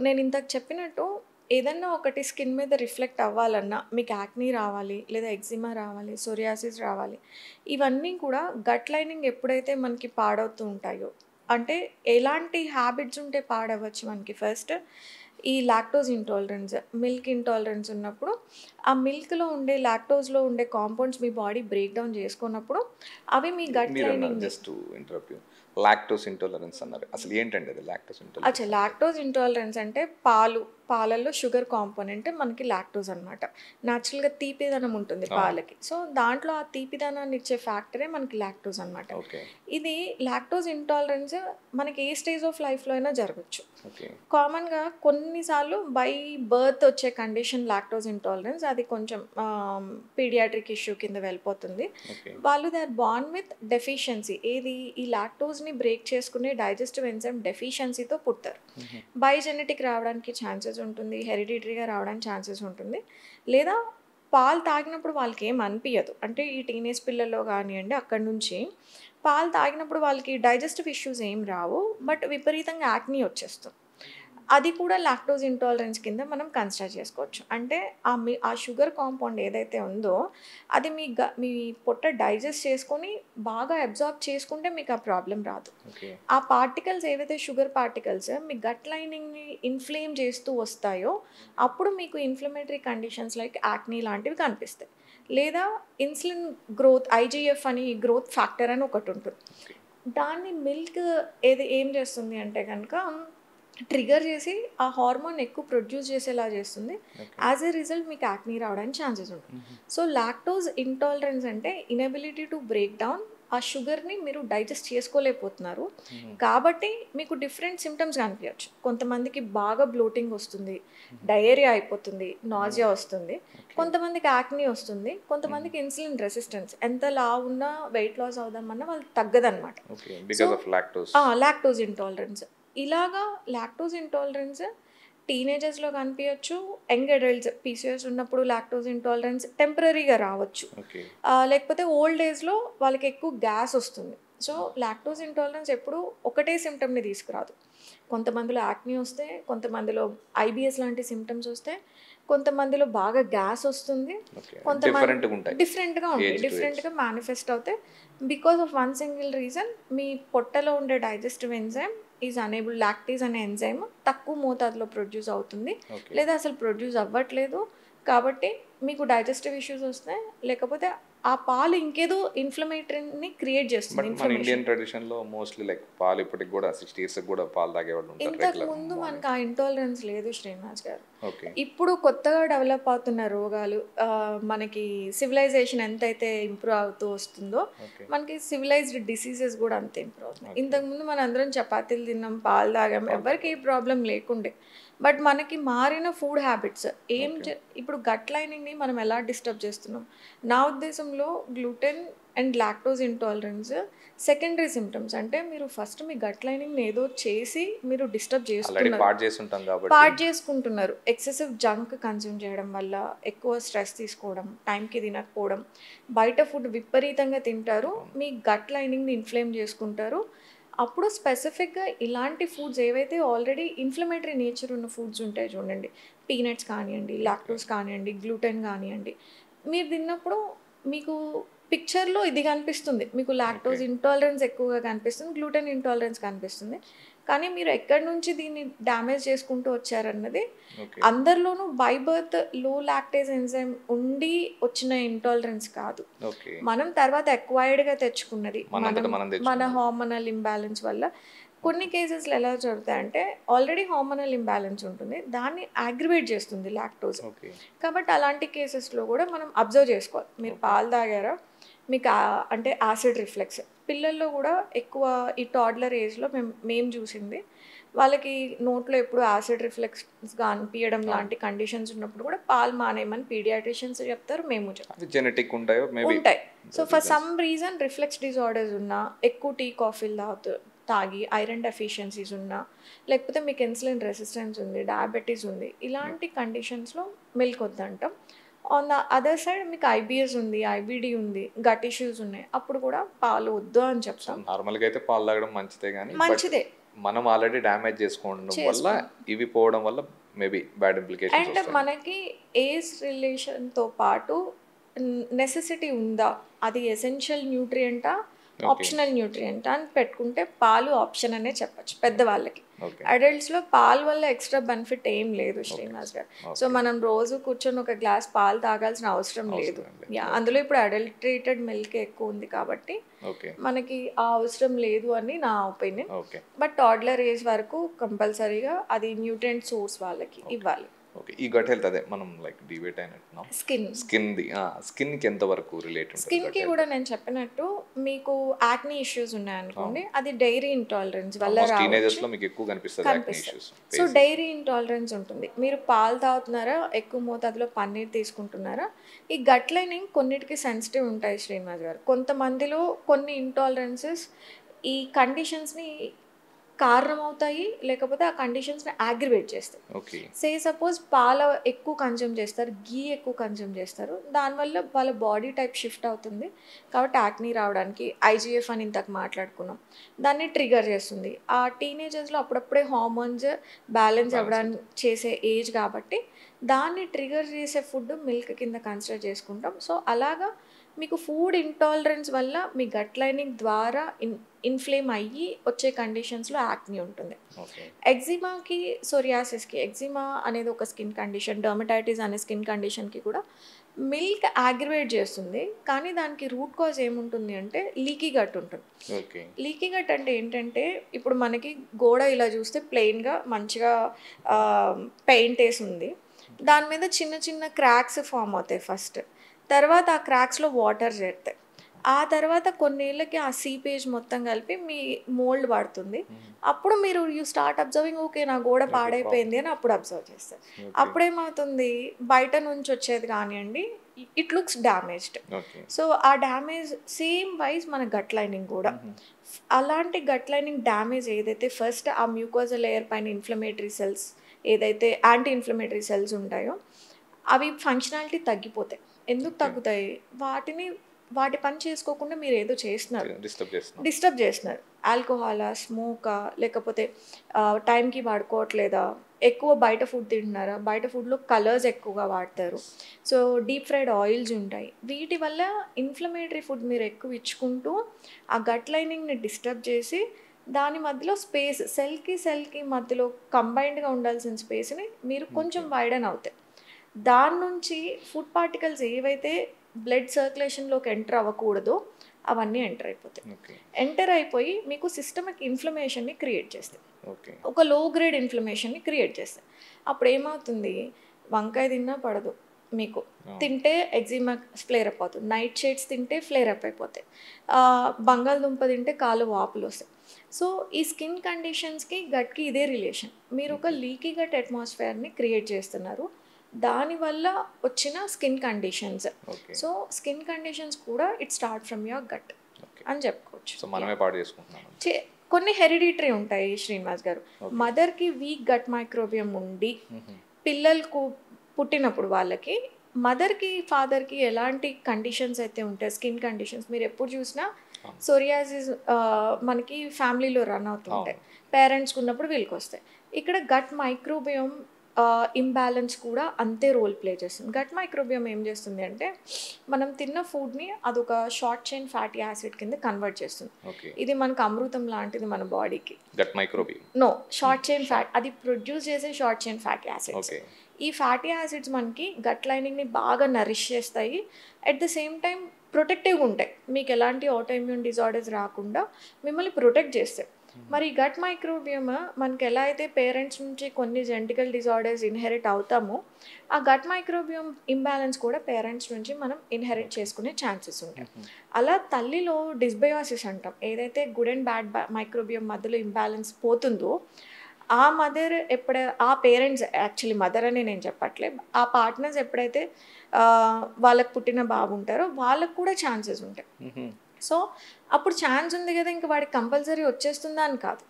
నేను ఇంతకు చెప్పినట్టు ఏదన్నా ఒకటి స్కిన్ మీద రిఫ్లెక్ట్ అవ్వాలన్నా మీకు యాక్నీ రావాలి, లేదా ఎగ్జిమా రావాలి, సోరియాసిస్ రావాలి, ఇవన్నీ కూడా గట్ లైనింగ్ ఎప్పుడైతే మనకి పాడవుతూ ఉంటాయో, అంటే ఎలాంటి హ్యాబిట్స్ ఉంటే పాడవచ్చు మనకి, ఫస్ట్ ఈ లాక్టోజ్ ఇంటాలరెన్స్, మిల్క్ ఇంటాలరెన్స్ ఉన్నప్పుడు ఆ మిల్క్లో ఉండే లాక్టోజ్లో ఉండే కాంపౌండ్స్ మీ బాడీ బ్రేక్ డౌన్ చేసుకున్నప్పుడు అవి మీ gut lining. Just interrupt, lactose intolerance అన్నారు, అసలు ఏంటండి అది లాక్టోస్ ఇంటాలరెన్స్? అచ్చా, లాక్టోజ్ ఇంటాలరెన్స్ అంటే పాలల్లో షుగర్ కాంపోనెంట్ మనకి లాక్టోజ్ అనమాట. న్యాచురల్గా తీపిదనం ఉంటుంది పాలకి, సో దాంట్లో ఆ తీపిదనాన్ని ఇచ్చే ఫ్యాక్టరే మనకి లాక్టోజ్ అనమాట. ఇది లాక్టోజ్ ఇంటాలరెన్స్ మనకి ఏ స్టేజ్ ఆఫ్ లైఫ్లో అయినా జరగచ్చు. కామన్గా కొన్నిసార్లు బై బర్త్ వచ్చే కండిషన్ లాక్టోజ్ ఇంటాలరెన్స్, అది కొంచెం పీడియాట్రిక్ ఇష్యూ కింద వెళ్ళిపోతుంది. వాళ్ళు they are born with deficiency, ఏది ఈ లాక్టోజ్ని బ్రేక్ చేసుకునే డైజెస్టివ్ ఎంజైమ్ డెఫిషియన్సీతో పుడతారు. బయోజెనెటిక్ రావడానికి ఛాన్సెస్ ఉంటుంది, హెరిడిటరీగా రావడానికి ఛాన్సెస్ ఉంటుంది, లేదా పాలు తాగినప్పుడు వాళ్ళకి ఏం అనిపించదు. అంటే ఈ టీనేజ్ పిల్లల్లో కానివ్వండి, అక్కడి నుంచి పాలు తాగినప్పుడు వాళ్ళకి డైజెస్టివ్ ఇష్యూస్ ఏం రావు, బట్ విపరీతంగా యాక్నీ వచ్చేస్తుంది. అది కూడా లాక్టోజ్ ఇంటాలరెన్స్ కింద మనం కన్సిడర్ చేసుకోవచ్చు. అంటే ఆ షుగర్ కాంపౌండ్ ఏదైతే ఉందో అది మీ పొట్ట డైజెస్ట్ చేసుకొని బాగా అబ్జార్బ్ చేసుకుంటే మీకు ఆ ప్రాబ్లం రాదు. ఆ పార్టికల్స్ ఏవైతే షుగర్ పార్టికల్స్ మీ గట్ లైనింగ్ని ఇన్ఫ్లేమ్ చేస్తూ వస్తాయో అప్పుడు మీకు ఇన్ఫ్లమేటరీ కండిషన్స్ లైక్ యాక్నీ లాంటివి కనిపిస్తాయి. లేదా ఇన్సులిన్ గ్రోత్, ఐజీఎఫ్ అని గ్రోత్ ఫ్యాక్టర్ అని ఒకటి ఉంటుంది. దాన్ని మిల్క్ ఏం చేస్తుంది అంటే కనుక ట్రిగర్ చేసి ఆ హార్మోన్ ఎక్కువ ప్రొడ్యూస్ చేసేలా చేస్తుంది. యాజ్ ఎ రిజల్ట్ మీకు యాక్నీ రావడానికి ఛాన్సెస్ ఉంటుంది. సో లాక్టోజ్ ఇంటాలరెన్స్ అంటే ఇనబిలిటీ టు బ్రేక్ డౌన్, ఆ షుగర్ని మీరు డైజెస్ట్ చేసుకోలేకపోతున్నారు కాబట్టి మీకు డిఫరెంట్ సిమ్టమ్స్ కనిపించవచ్చు. కొంతమందికి బాగా బ్లోటింగ్ వస్తుంది, డయేరియా అయిపోతుంది, నాజియా వస్తుంది, కొంతమందికి యాక్నీ వస్తుంది, కొంతమందికి ఇన్సులిన్ రెసిస్టెన్స్, ఎంత లావు ఉన్నా వెయిట్ లాస్ అవుదామన్నా వాళ్ళు తగ్గదన్నమాట. లాక్టోజ్ ఇంటాలరెన్స్ ఇలాగా లాక్టోజ్ ఇంటాలరెన్స్ టీనేజర్స్లో కనిపించవచ్చు, యంగ్ అడల్ట్స్ పీసీఓఎస్ ఉన్నప్పుడు లాక్టోజ్ ఇంటాలరెన్స్ టెంపరీగా రావచ్చు, లేకపోతే ఓల్డ్ ఏజ్లో వాళ్ళకి ఎక్కువ గ్యాస్ వస్తుంది. సో లాక్టోజ్ ఇంటాలరెన్స్ ఎప్పుడు ఒకటే సిమ్టమ్ని తీసుకురాదు. కొంతమందిలో యాక్నీ వస్తే, కొంతమందిలో ఐబిఎస్ లాంటి సిమ్టమ్స్ వస్తే, కొంతమందిలో బాగా గ్యాస్ వస్తుంది, కొంతమంది డిఫరెంట్గా మేనిఫెస్ట్ అవుతాయి. Because of one single reason, మీ పొట్టలో ఉండే digestive enzyme is unable, lactase అనే ఎంజైమ్ తక్కువ మోతాదులో ప్రొడ్యూస్ అవుతుంది, లేదా అసలు ప్రొడ్యూస్ అవ్వట్లేదు. కాబట్టి మీకు డైజెస్టివ్ ఇష్యూస్ వస్తాయి, లేకపోతే ఆ పాలు ఇంకేదో ఇన్ఫ్లమేటరీని క్రియేట్ చేస్తుంది. మన ఇండియన్ ట్రెడిషన్లో మోస్ట్లీ లైక్ పాలు ఇప్పటికి కూడా 60 years కూడా పాలు తాగేవాళ్ళు ఉంటారు. ఇంతకు ముందు మనకు ఆ ఇంటాలరెన్స్ లేదు శ్రీనివాస్ గారు. ఇప్పుడు కొత్తగా డెవలప్ అవుతున్న రోగాలు, మనకి సివిలైజేషన్ ఎంతైతే ఇంప్రూవ్ అవుతూ వస్తుందో మనకి సివిలైజ్డ్ డిసీజెస్ కూడా అంతే ఇంప్రూవ్ అవుతున్నాయి. ఇంతకుముందు మన అందరం చపాతీలు తిన్నాం, పాలు తాగాం, ఎవరికి ఏ ప్రాబ్లం లేకుండే. బట్ మనకి మారిన ఫుడ్ హ్యాబిట్స్ ఇప్పుడు గట్ లైనింగ్ని మనం ఎలా డిస్టర్బ్ చేస్తున్నాం. నా ఉద్దేశంలో gluten and lactose intolerance secondary symptoms. అంటే మీరు ఫస్ట్ మీ గట్ లైనింగ్ని ఏదో చేసి మీరు డిస్టర్బ్ పార్ట్ చేసుకుంటున్నారు. ఎక్సెసివ్ జంక్ కన్జ్యూమ్ చేయడం వల్ల, ఎక్కువ స్ట్రెస్ తీసుకోవడం, టైంకి తినకపోవడం, బయట ఫుడ్ విపరీతంగా తింటారు, మీ గట్ లైనింగ్ని ఇన్ఫ్లేమ్ చేసుకుంటారు. అప్పుడు స్పెసిఫిక్గా ఇలాంటి ఫుడ్స్ ఏవైతే ఆల్రెడీ ఇన్ఫ్లమేటరీ నేచర్ ఉన్న ఫుడ్స్ ఉంటాయి చూడండి, పీనట్స్ కానివ్వండి, లాక్టోస్ కానివ్వండి, గ్లూటెన్ కానివ్వండి, మీరు తిన్నప్పుడు మీకు పిక్చర్లో ఇది కనిపిస్తుంది, మీకు లాక్టోజ్ ఇంటాలరెన్స్ ఎక్కువగా కనిపిస్తుంది, గ్లూటెన్ ఇంటాలరెన్స్ కనిపిస్తుంది. కానీ మీరు ఎక్కడి నుంచి దీన్ని డ్యామేజ్ చేసుకుంటూ వచ్చారన్నది అందరిలోనూ బై బర్త్ లో లాక్టేజ్ ఎంజైమ్ ఉండి వచ్చిన ఇంటాలరెన్స్ కాదు, మనం తర్వాత ఎక్వైర్డ్గా తెచ్చుకున్నది మన హార్మోనల్ ఇంబ్యాలెన్స్ వల్ల. కొన్ని కేసెస్లో ఎలా జరుగుతాయంటే ఆల్రెడీ హార్మోనల్ ఇంబ్యాలెన్స్ ఉంటుంది, దాన్ని అగ్రివేట్ చేస్తుంది లాక్టోజ్. కాబట్టి అలాంటి కేసెస్లో కూడా మనం అబ్జర్వ్ చేసుకోవాలి. మీరు పాలు తాగారా, మీకు అంటే యాసిడ్ రిఫ్లెక్స్ పిల్లల్లో కూడా ఎక్కువ ఈ టాడ్లర్ ఏజ్లో మేము చూసింది, వాళ్ళకి నోట్లో ఎప్పుడు యాసిడ్ రిఫ్లెక్స్గా అనిపించడం లాంటి కండిషన్స్ ఉన్నప్పుడు కూడా పాలు మానేయమని పీడియాట్రిషియన్స్ చెప్తారు, మేము చెప్తాం. జెనెటిక్ ఉంటాయి. So for some reason reflex disorders ఉన్నా, ఎక్కువ టీ కాఫీలు తాగి ఐరన్ డెఫిషియన్సీస్ ఉన్నా, లేకపోతే మీకు ఇన్సులిన్ రెసిస్టెన్స్ ఉంది, డయాబెటీస్ ఉంది, ఇలాంటి కండిషన్స్లో మిల్క్ వద్దంటాం. ఆన్ ద అదర్ సైడ్ మీకు ఐబిఎస్ ఉంది, ఐబిడి ఉంది, గట్ ఇష్యూస్ ఉన్నాయి, అప్పుడు కూడా పాలు వద్దు అని చెప్తాం. నార్మల్గా అయితే పాలు తాగడం మంచిదే, కానీ మనం ఆల్రెడీ డ్యామేజ్ చేసుకోవడం వల్ల ఇవి పోవడం వల్ల మేబీ బ్యాడ్ ఇంప్లికేషన్స్ అండ్ వస్తాయి. మనకి ఏజ్ రిలేషన్తో పాటు నెసెసిటీ ఉందా, అది ఎసెన్షియల్ న్యూట్రియంటా ఆప్షనల్ న్యూట్రియంటా అని పెట్టుకుంటే పాలు ఆప్షన్ అనే చెప్పచ్చు పెద్దవాళ్ళకి. ఓకే. అడల్ట్స్లో పాల వల్ల ఎక్స్ట్రా బెనిఫిట్ ఏం లేదు శ్రీనివాస్ గారు. సో మనం రోజు కూర్చొని ఒక గ్లాస్ పాలు తాగాల్సిన అవసరం లేదు. అందులో ఇప్పుడు అడల్ట్రేటెడ్ మిల్క్ ఎక్కువ ఉంది కాబట్టి మనకి ఆ అవసరం లేదు అని నా ఒపీనియన్. బట్ టాడ్లర్ ఏజ్ వరకు కంపల్సరీగా అది న్యూట్రియంట్ సోర్స్ వాళ్ళకి ఇవ్వాలి. ఓకే. ఈ గట్ హెల్త్ అదే మనం లైక్ డిబేట్ అయినట్టున్నాం. స్కిన్కి ఎంతవరకు రిలేట్ ఉంటుంది? స్కిన్కి కూడా నేను చెప్పినట్టు మీకు యాక్నీ ఇష్యూస్ ఉన్నాయనుకోండి, అది డైరీ ఇంటాలరెన్స్ వల్ల టీనేజర్స్లో మీకు ఎక్కువ కనిపిస్తుంది. సో డైరీ ఇంటాలరెన్స్ ఉంటుంది. మీరు పాలు తాగుతున్నారా, ఎక్కువ మోతాదులో పన్నీర్ తీసుకుంటున్నారా, ఈ గట్ లైనింగ్ కొన్నిటికి సెన్సిటివ్ ఉంటాయి శ్రీనివాస్ గారు. కొంతమందిలో కొన్ని ఇంటాలరెన్సెస్ ఈ కండిషన్స్ని కారణమవుతాయి, లేకపోతే ఆ కండిషన్స్ని అగ్రివేట్ చేస్తాయి. సే సపోజ్ పాల ఎక్కువ కన్జ్యూమ్ చేస్తారు, గీ ఎక్కువ కన్జ్యూమ్ చేస్తారు, దానివల్ల వాళ్ళ బాడీ టైప్ షిఫ్ట్ అవుతుంది కాబట్టి యాక్నీ రావడానికి IGF అని ఇంతకు మాట్లాడుకున్నాం, దాన్ని ట్రిగర్ చేస్తుంది. ఆ టీనేజర్స్లో అప్పుడప్పుడే హార్మోన్స్ బ్యాలెన్స్ అవ్వడానికి చేసే ఏజ్ కాబట్టి దాన్ని ట్రిగర్ చేసే ఫుడ్ మిల్క్ కింద కన్సిడర్ చేసుకుంటాం. సో అలాగా మీకు ఫుడ్ ఇంటాలరెన్స్ వల్ల మీ గట్ లైనింగ్ ద్వారా ఇన్ఫ్లేమ్ అయ్యి వచ్చే కండిషన్స్లో యాక్నీ ఉంటుంది. ఎగ్జిమాకి, సోరియాసిస్కి, ఎగ్జిమా అనేది ఒక స్కిన్ కండిషన్, డర్మటైటిస్ అనే స్కిన్ కండిషన్కి కూడా మిల్క్ అగ్రివేట్ చేస్తుంది. కానీ దానికి రూట్ కాజ్ ఏముంటుంది అంటే లీకీ గట్ ఉంటుంది. లీకీ గట్ అంటే ఏంటంటే ఇప్పుడు మనకి గోడ ఇలా చూస్తే ప్లెయిన్గా మంచిగా పెయింట్ వేసి ఉంది, దాని మీద చిన్న చిన్న క్రాక్స్ ఫామ్ అవుతాయి ఫస్ట్, తర్వాత ఆ క్రాక్స్లో వాటర్ చేరుతాయి, ఆ తర్వాత కొన్నేళ్ళకి ఆ సీపేజ్ మొత్తం కలిపి మీ మోల్డ్ పడుతుంది. అప్పుడు మీరు యూ స్టార్ట్ అబ్జర్వింగ్, ఓకే నా గోడ పాడైపోయింది అని అప్పుడు అబ్జర్వ్ చేస్తారు. అప్పుడేమవుతుంది, బయట నుంచి వచ్చేది కానివ్వండి, ఇట్ లుక్స్ డ్యామేజ్డ్. సో ఆ డ్యామేజ్ సేమ్ వైజ్ మన గట్ లైనింగ్ కూడా అలాంటి గట్ లైనింగ్ డ్యామేజ్ ఏదైతే ఫస్ట్ ఆ మ్యూకోజల్ లేయర్ పైన ఇన్ఫ్లమేటరీ సెల్స్ ఏదైతే యాంటీ ఇన్ఫ్లమేటరీ సెల్స్ ఉంటాయో అవి ఫంక్షనాలిటీ తగ్గిపోతాయి. ఎందుకు తగ్గుతాయి, వాటి పని చేసుకోకుండా మీరు ఏదో చేస్తున్నారు, డిస్టర్బ్ చేస్తున్నారు. ఆల్కహాలా, స్మోకా, లేకపోతే టైంకి వాడుకోవట్లేదా, ఎక్కువ బయట ఫుడ్ తింటున్నారా, బయట ఫుడ్లో కలర్స్ ఎక్కువగా వాడతారు, సో డీప్ ఫ్రైడ్ ఆయిల్స్ ఉంటాయి, వీటి వల్ల ఇన్ఫ్లమేటరీ ఫుడ్ మీరు ఎక్కువ ఇచ్చుకుంటూ ఆ గట్ లైనింగ్ని డిస్టర్బ్ చేసి దాని మధ్యలో స్పేస్ సెల్కి మధ్యలో కంబైన్డ్గా ఉండాల్సిన స్పేస్ని మీరు కొంచెం వైడన్ అవుతాయి. దాని నుంచి ఫుడ్ పార్టికల్స్ ఏవైతే బ్లడ్ సర్క్యులేషన్లోకి ఎంటర్ అవ్వకూడదో అవన్నీ ఎంటర్ అయిపోతాయి. ఎంటర్ అయిపోయి మీకు సిస్టమిక్ ఇన్ఫ్లమేషన్ని క్రియేట్ చేస్తాయి, ఒక లో గ్రేడ్ ఇన్ఫ్లమేషన్ని క్రియేట్ చేస్తాయి. అప్పుడు ఏమవుతుంది, వంకాయ తిన్నా పడదు మీకు, తింటే ఎగ్జిమా ఫ్లేర్ అప్ అవుతుంది, నైట్ షేడ్స్ తింటే ఫ్లేర్ అప్ అయిపోతాయి, బంగాళదుంప తింటే కాళ్ళు వాపులు వస్తాయి. సో ఈ స్కిన్ కండిషన్స్కి గట్కి ఇదే రిలేషన్. మీరు ఒక లీకీ గట్ అట్మాస్ఫియర్ని క్రియేట్ చేస్తున్నారు, దానివల్ల వచ్చిన skin conditions. So skin conditions కూడా it start from your gut అని చెప్పుకోవచ్చు. కొన్ని హెరిడిటరీ ఉంటాయి శ్రీనివాస్ గారు. మదర్కి వీక్ గట్ మైక్రోబియం ఉండి పిల్లలకు పుట్టినప్పుడు వాళ్ళకి మదర్కి ఫాదర్కి ఎలాంటి కండిషన్స్ అయితే ఉంటాయి, స్కిన్ కండిషన్స్ మీరు ఎప్పుడు చూసినా సోరియాసిస్ మనకి ఫ్యామిలీలో రన్ అవుతుంటాయి, పేరెంట్స్కి ఉన్నప్పుడు వీళ్ళకి వస్తాయి. ఇక్కడ గట్ మైక్రోబియం ఇంబ్యాలెన్స్ కూడా అంతే రోల్ ప్లే చేస్తుంది. గట్ మైక్రోబియం ఏం చేస్తుంది అంటే మనం తిన్న ఫుడ్ని అదొక షార్ట్ చైన్ ఫ్యాటీ యాసిడ్ కింద కన్వర్ట్ చేస్తుంది. ఇది మనకు అమృతం లాంటిది మన బాడీకి. Gut microbiome short chain fat, అది ప్రొడ్యూస్ చేసే షార్ట్ చైన్ ఫ్యాటీ యాసిడ్స్. ఈ ఫ్యాటీ యాసిడ్స్ మనకి గట్ లైనింగ్ని బాగా నరిష్ చేస్తాయి, అట్ ద సేమ్ టైం ప్రొటెక్టివ్గా ఉంటాయి, మీకు ఎలాంటి ఆటోఇమ్యూన్ డిజార్డర్స్ రాకుండా మిమ్మల్ని ప్రొటెక్ట్ చేస్తాయి. మరి గట్ మైక్రోబియం మనకి ఎలా అయితే పేరెంట్స్ నుంచి కొన్ని జెనెటికల్ డిజార్డర్స్ ఇన్హెరిట్ అవుతామో, ఆ గట్ మైక్రోబియం ఇంబ్యాలెన్స్ కూడా పేరెంట్స్ నుంచి మనం ఇన్హెరిట్ చేసుకునే ఛాన్సెస్ ఉంటాయి. అలా తల్లిలో డిస్బయోసిస్ అంటాం, ఏదైతే గుడ్ అండ్ బ్యాడ్ మైక్రోబియం మధ్యలో ఇంబ్యాలెన్స్ పోతుందో ఆ మదర్ ఆ పేరెంట్స్, యాక్చువల్లీ మదర్ అని నేను చెప్పట్లేదు, ఆ పార్ట్నర్స్ ఎప్పుడైతే వాళ్ళకు పుట్టిన బాబు ఉంటారో వాళ్ళకు కూడా ఛాన్సెస్ ఉంటాయి. సో అప్పుడు ఛాన్స్ ఉంది కదా, ఇంకా వాడికి కంపల్సరీ వచ్చేస్తుందా అని కాదు.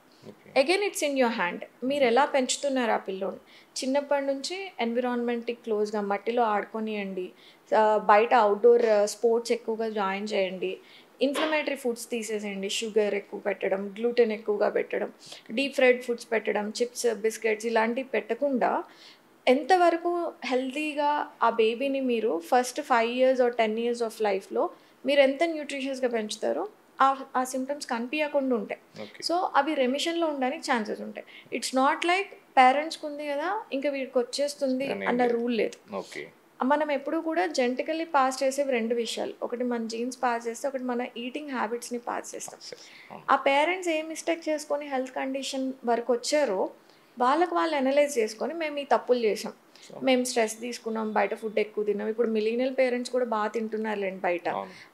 Again it's in your hand, మీరు ఎలా పెంచుతున్నారు ఆ పిల్లోని. చిన్నప్పటి నుంచి ఎన్విరాన్మెంట్కి క్లోజ్గా మట్టిలో ఆడుకొనియండి, బయట అవుట్డోర్ స్పోర్ట్స్ ఎక్కువగా జాయిన్ చేయండి. ఇన్ఫ్లమేటరీ ఫుడ్స్ తీసేసేయండి, షుగర్ ఎక్కువ పెట్టడం, గ్లూటెన్ ఎక్కువగా పెట్టడం, డీప్ ఫ్రైడ్ ఫుడ్స్ పెట్టడం, చిప్స్ బిస్కెట్స్ ఇలాంటివి పెట్టకుండా ఎంతవరకు హెల్తీగా ఆ బేబీని మీరు first 5 years or 10 years of లైఫ్లో మీరు ఎంత న్యూట్రిషియస్గా పెంచుతారో ఆ సిమ్టమ్స్ కనిపించకుండా ఉంటాయి. సో అవి రెమిషన్లో ఉండడానికి ఛాన్సెస్ ఉంటాయి. ఇట్స్ నాట్ లైక్ పేరెంట్స్కి ఉంది కదా ఇంకా వీడికి వచ్చేస్తుంది అన్న రూల్ లేదు. మనం ఎప్పుడు కూడా జెనెటికల్లీ పాస్ చేసేవి 2 విషయాలు, ఒకటి మన జీన్స్ పాస్ చేస్తే, ఒకటి మన ఈటింగ్ హ్యాబిట్స్ని పాస్ చేస్తాం. ఆ పేరెంట్స్ ఏ మిస్టేక్ చేసుకొని హెల్త్ కండిషన్ వరకు వచ్చారో వాళ్ళకి వాళ్ళు అనలైజ్ చేసుకొని మేము ఈ తప్పులు చేసాం, మేము స్ట్రెస్ తీసుకున్నాం, బయట ఫుడ్ ఎక్కువ తిన్నాం. ఇప్పుడు మిలీనియల్ పేరెంట్స్ కూడా బాగా తింటున్నారులేండి, బయట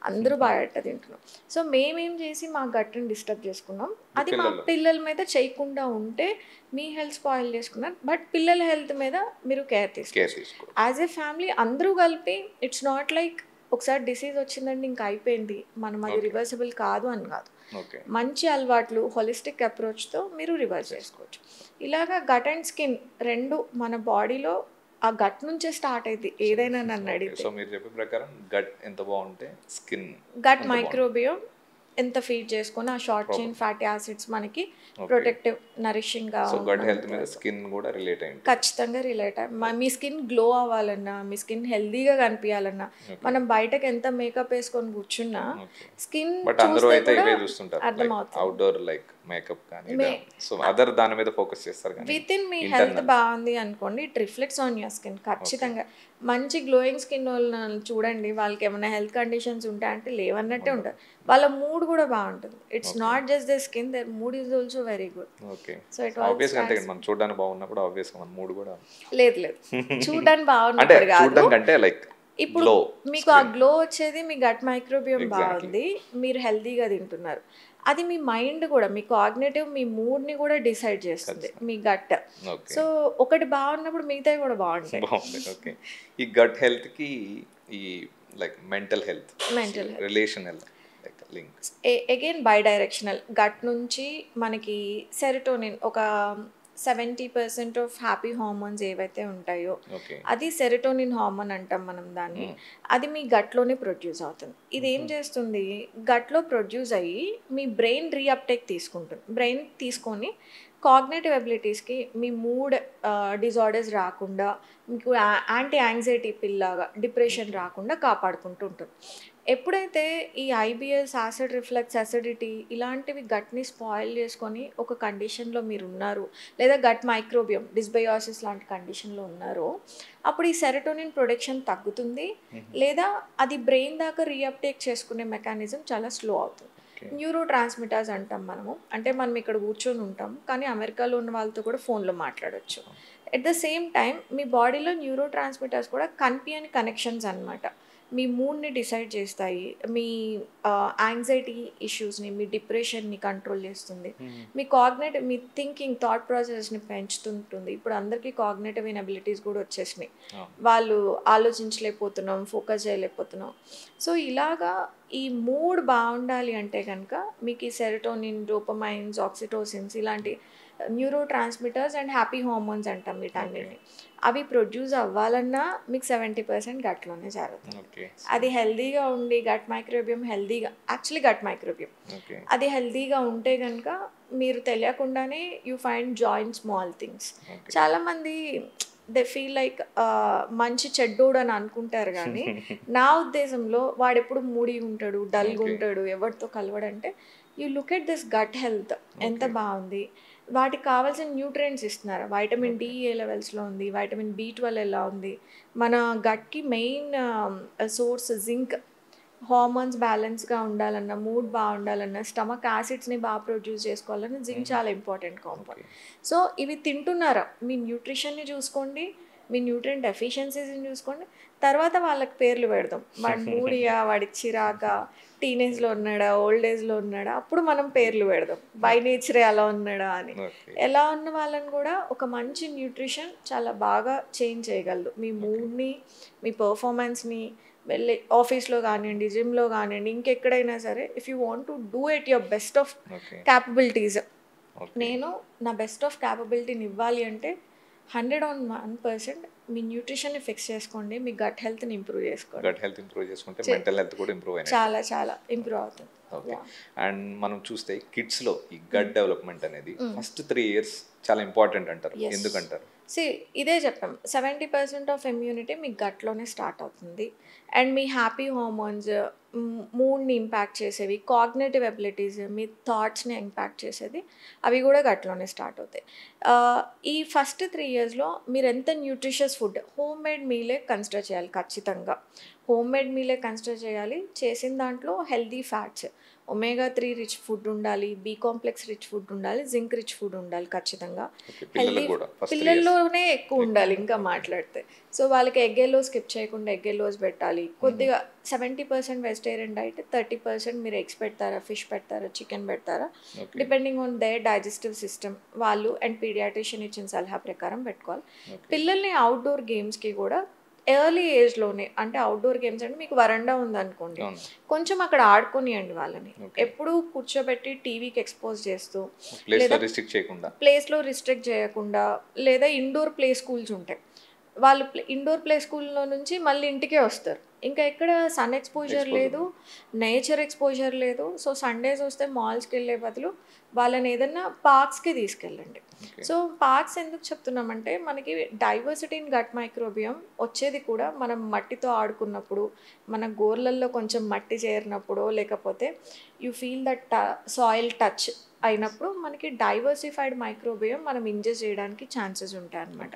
అందరూ బయట తింటున్నాం. సో మేమేం చేసి మా గట్ని డిస్టర్బ్ చేసుకున్నాం, అది మా పిల్లల మీద చేయకుండా ఉంటే మీ హెల్త్ స్పాయిల్ చేసుకున్నారు, బట్ పిల్లల హెల్త్ మీద మీరు కేర్ తీసుకోవాలి. యాజ్ ఏ ఫ్యామిలీ అందరూ కలిపి, ఇట్స్ నాట్ లైక్ ఒకసారి డిసీజ్ వచ్చిందంటే ఇంకా అయిపోయింది, మనం అది రివర్సిబుల్ కాదు అని కాదు. మంచి అలవాట్లు, హోలిస్టిక్ అప్రోచ్తో మీరు రివర్స్ చేసుకోవచ్చు. ఇలాగా గట్ అండ్ స్కిన్ రెండు మన బాడీలో ఆ గట్ నుంచే స్టార్ట్ అయింది ఏదైనా నన్ను అడిగితే. సో మీరు చెప్పే ప్రకారం గట్ ఎంత బాగుంటే స్కిన్, గట్ మైక్రోబియోమ్ ఎంత ఫీడ్ చేసుకొని ఆ షార్ట్ చైన్ ఫ్యాటీ యాసిడ్స్ మనకి ప్రొటెక్టివ్ నరిషింగ్ గా సో గట్ హెల్త్ మీద స్కిన్ కూడా రిలేట్ అయ్యింది, ఖచ్చితంగా రిలేట్ అయ్యి. మీ స్కిన్ గ్లో అవ్వాలన్నా, మీ స్కిన్ హెల్దీగా కనిపించాలన్నా, మనం బయటకు ఎంత మేకప్ వేసుకొని కూర్చున్నా స్కిన్ అర్థమవుతుంది. అవుట్డోర్ లైక్ మేకప్ కానీ సో అదర్ దాని మీద ఫోకస్ చేస్తారు కానీ విత్ ఇన్ మీ హెల్త్ బాగుంది అనుకోండి, it reflects on your skin. ఖచ్చితంగా మంచి గ్లోయింగ్ స్కిన్ వాళ్ళని చూడండి, వాళ్ళకి ఏమైనా హెల్త్ కండిషన్స్ ఉంటాయంటే లేవన్నట్టే ఉంటుంది, వాళ్ళ మూడ్ కూడా బాగుంటుంది. It's not just the skin, their mood is also very good. So it obvious గా అంటే మనం చూడడానికి బాగున్నప్పుడు ఆబ్వియస్ గా మన మూడ్ కూడా లేదు చూడడానికి బాగున్నప్పుడు కాదు, అంటే లైక్ ఇప్పుడు మీకు ఆ గ్లో వచ్చేది మీ గట్ మైక్రోబియోమ్ బాగుంది, మీరు హెల్తీగా తింటున్నారు. అది మీ మైండ్ కూడా, మీ కాగ్నేటివ్, మీ మూడ్ని కూడా డిసైడ్ చేస్తుంది మీ గట్. సో ఒకటి బాగున్నప్పుడు మిగతావి కూడా బాగుంటాయి. ఓకే, ఈ గట్ హెల్త్కి ఈ like mental health relational link again bidirectional. Gut నుంచి మనకి సెరటోనిన్, ఒక 70% ఆఫ్ హ్యాపీ హార్మోన్స్ ఏవైతే ఉంటాయో అది సెరటోనిన్ హార్మోన్ అంటాం మనం దాన్ని. అది మీ గట్లోనే ప్రొడ్యూస్ అవుతుంది. ఇది ఏం చేస్తుంది, గట్లో ప్రొడ్యూస్ అయ్యి మీ బ్రెయిన్ రీఅప్టేక్ తీసుకుంటుంది. బ్రెయిన్ తీసుకొని కాగ్నేటివ్ ఎబిలిటీస్కి, మీ మూడ్ డిజార్డర్స్ రాకుండా, మీకు యాంటీ యాంగ్జైటీ పిల్లాగా డిప్రెషన్ రాకుండా కాపాడుకుంటూ ఉంటుంది. ఎప్పుడైతే ఈ ఐబిఎస్, యాసిడ్ రిఫ్లెక్స్, అసిడిటీ ఇలాంటివి గట్ని స్పాయిల్ చేసుకొని ఒక కండిషన్లో మీరు ఉన్నారు, లేదా గట్ మైక్రోబియం డిస్బయోసిస్ లాంటి కండిషన్లో ఉన్నారో, అప్పుడు ఈ సెరటోనిన్ ప్రొడక్షన్ తగ్గుతుంది, లేదా అది బ్రెయిన్ దాకా రీఅప్టేక్ చేసుకునే మెకానిజం చాలా స్లో అవుతుంది. న్యూరో ట్రాన్స్మిటర్స్ అంటాం మనము, అంటే మనం ఇక్కడ కూర్చొని ఉంటాం కానీ అమెరికాలో ఉన్న వాళ్ళతో కూడా ఫోన్లో మాట్లాడవచ్చు. ఎట్ ద సేమ్ టైం మీ బాడీలో న్యూరో ట్రాన్స్మిటర్స్ కూడా కనిపించని కనెక్షన్స్ అనమాట. మీ మూడ్ని డిసైడ్ చేస్తాయి, మీ యాంగ్జైటీ ఇష్యూస్ని, మీ డిప్రెషన్ని కంట్రోల్ చేస్తుంది, మీ కాగ్నేటివ్, మీ థింకింగ్, థాట్ ప్రాసెస్ని పెంచుతుంటుంది. ఇప్పుడు అందరికీ కాగ్నేటివ్ ఇన్ఎబిలిటీస్ కూడా వచ్చేసినాయి, వాళ్ళు ఆలోచించలేకపోతున్నాం, ఫోకస్ చేయలేకపోతున్నాం. సో ఇలాగా ఈ మూడ్ బాగుండాలి అంటే కనుక మీకు ఈ సెరటోనిన్, డోపమైన్స్, ఆక్సిటోసిన్స్ ఇలాంటి neuro transmitters and happy hormones అంటాం వీటన్నిటిని, అవి ప్రొడ్యూస్ అవ్వాలన్నా మీకు 70% గట్లోనే జరుగుతుంది. అది హెల్దీగా ఉండి గట్ మైక్రోబియం హెల్దీగా, యాక్చువల్లీ గట్ మైక్రోబియం అది హెల్దీగా ఉంటే కనుక మీరు తెలియకుండానే you find Joy in small things. చాలామంది దే ఫీల్ లైక్ మంచి చెడ్డోడు అని అనుకుంటారు, కానీ నా ఉద్దేశంలో వాడు ఎప్పుడు మూడీగా ఉంటాడు, డల్గా ఉంటాడు, ఎవరితో కలవడంటే you look at this gut health ఎంత బాగుంది, వాటికి కావాల్సిన న్యూట్రియంట్స్ ఇస్తున్నారు, వైటమిన్ డి ఏ లెవెల్స్లో ఉంది, వైటమిన్ B12 ఎలా ఉంది, మన గట్కి మెయిన్ సోర్స్ జింక్, హార్మోన్స్ బ్యాలెన్స్గా ఉండాలన్నా, మూడ్ బాగుండాలన్నా, స్టమక్ యాసిడ్స్ని బాగా ప్రొడ్యూస్ చేసుకోవాలన్నా జింక్ చాలా ఇంపార్టెంట్ కాంపౌండ్. సో ఇవి తింటున్నారా, మీ న్యూట్రిషన్ని చూసుకోండి, మీ న్యూట్రియంట్ ఎఫిషియన్సీస్ని చూసుకోండి, తర్వాత వాళ్ళకి పేర్లు పెడదాం, వాడి మూడియా, వాడికి చిరాక, టీనేజ్లో ఉన్నాడా, ఓల్డ్ ఏజ్లో ఉన్నాడా, అప్పుడు మనం పేర్లు పెడదాం, బై నేచరే అలా ఉన్నాడా అని. ఎలా ఉన్న వాళ్ళని కూడా ఒక మంచి న్యూట్రిషన్ చాలా బాగా చేంజ్ చేయగలదు మీ మూడ్ని, మీ పర్ఫార్మెన్స్ని. వెళ్ళి ఆఫీస్లో కానివ్వండి, జిమ్లో కానివ్వండి, ఇంకెక్కడైనా సరే, if you want to do it your best of capabilities, నేను నా బెస్ట్ ఆఫ్ క్యాపబిలిటీని ఇవ్వాలి అంటే 101% మీ న్యూట్రిషన్ని ఫిక్స్ చేసుకోండి, మీ గట్ హెల్త్ని ఇంప్రూవ్ చేసుకోండి. గట్ హెల్త్ ఇంప్రూవ్ చేసుకుంటే మెంటల్ హెల్త్ కూడా ఇంప్రూవ్ అయినట్టు. చాలా చాలా ఇంప్రూవ్ అవుతుంది. ఓకే. అండ్ మనం చూస్తే కిడ్స్లో ఈ గట్ డెవలప్మెంట్ అనేది ఫస్ట్ 3 years చాలా ఇంపార్టెంట్ అంటారు. ఎందుకంటారు? ఇదే చెప్పాం, 70% ఆఫ్ ఇమ్యూనిటీ మీ గట్లోనే స్టార్ట్ అవుతుంది. అండ్ మీ హ్యాపీ హార్మోన్స్, మూడ్ని ఇంపాక్ట్ చేసేవి, కాగ్నేటివ్ ఎబిలిటీస్, మీ థాట్స్ని ఇంపాక్ట్ చేసేది అవి కూడా గట్లోనే స్టార్ట్ అవుతాయి. ఈ ఫస్ట్ 3 yearsలో మీరు ఎంత న్యూట్రిషియస్ ఫుడ్, హోమ్ మేడ్ మీలే కన్సిడర్ చేయాలి. ఖచ్చితంగా హోమ్ మేడ్ మీలే కన్సిడర్ చేయాలి. చేసిన దాంట్లో healthy fats, omega-3 rich food ఉండాలి, బి కాంప్లెక్స్ రిచ్ ఫుడ్ ఉండాలి, జింక్ రిచ్ ఫుడ్ ఉండాలి ఖచ్చితంగా. హెల్దీ పిల్లల్లోనే ఎక్కువ ఉండాలి ఇంకా మాట్లాడితే. సో వాళ్ళకి ఎగ్ ఎల్లో స్కిప్ చేయకుండా ఎగ్ ఎల్లోస్ పెట్టాలి. కొద్దిగా 70% వెజిటేరియన్ డైట్, 30% మీరు ఎగ్స్ పెడతారా, ఫిష్ పెడతారా, చికెన్ పెడతారా, depending on their digestive system వాళ్ళు అండ్ పీడియాట్రిషియన్ ఇచ్చిన సలహా ప్రకారం పెట్టుకోవాలి. పిల్లల్ని అవుట్డోర్ గేమ్స్కి కూడా ఎర్లీ ఏజ్లోనే, అంటే అవుట్డోర్ గేమ్స్ అంటే మీకు వరండా ఉందనుకోండి, కొంచెం అక్కడ ఆడుకోనియండి వాళ్ళని. ఎప్పుడు కూర్చోబెట్టి టీవీకి ఎక్స్పోజ్ చేస్తూ, ప్లేస్లో రిస్ట్రిక్ట్ చేయకుండా, లేదా ఇండోర్ ప్లే స్కూల్స్ ఉంటాయి, వాళ్ళు ఇండోర్ ప్లే స్కూల్లో నుంచి మళ్ళీ ఇంటికే వస్తారు. ఇంకా ఎక్కడ సన్ ఎక్స్పోజర్ లేదు, నేచర్ ఎక్స్పోజర్ లేదు. సో సండేస్ వస్తే మాల్స్కి వెళ్ళే బదులు వాళ్ళని ఏదన్నా పార్క్స్కి తీసుకెళ్ళండి. సో పార్క్స్ ఎందుకు చెప్తున్నామంటే, మనకి డైవర్సిటీ ఇన్ గట్ మైక్రోబియం వచ్చేది కూడా మనం మట్టితో ఆడుకున్నప్పుడు, మన గోర్లల్లో కొంచెం మట్టి చేరినప్పుడు, లేకపోతే you feel that soil touch అయినప్పుడు మనకి డైవర్సిఫైడ్ మైక్రోబియం మనం ఇంజెస్ట్ చేయడానికి ఛాన్సెస్ ఉంటాయి అన్నమాట.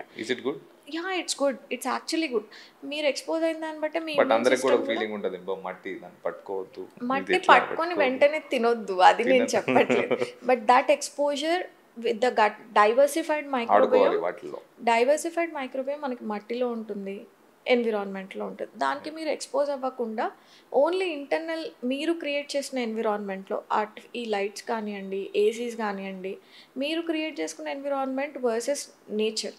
Yeah, it's good, it's actually good. మీరు ఎక్స్పోజ్ అయిన దాన్ని బట్టి మీ మట్టి పట్టుకొని వెంటనే తినొద్దు, అది నేను చెప్పట్లేదు. But that exposure with the gut diversified microbiome మనకి మట్టిలో ఉంటుంది, ఎన్విరాన్మెంట్లో ఉంటుంది. దానికి మీరు ఎక్స్పోజ్ అవ్వకుండా ఓన్లీ ఇంటర్నల్ మీరు క్రియేట్ చేసిన ఎన్విరాన్మెంట్లో, ఈ లైట్స్ కానివ్వండి, ఏసీస్ కానివ్వండి, మీరు క్రియేట్ చేసుకున్న ఎన్విరాన్మెంట్ వర్సెస్ నేచర్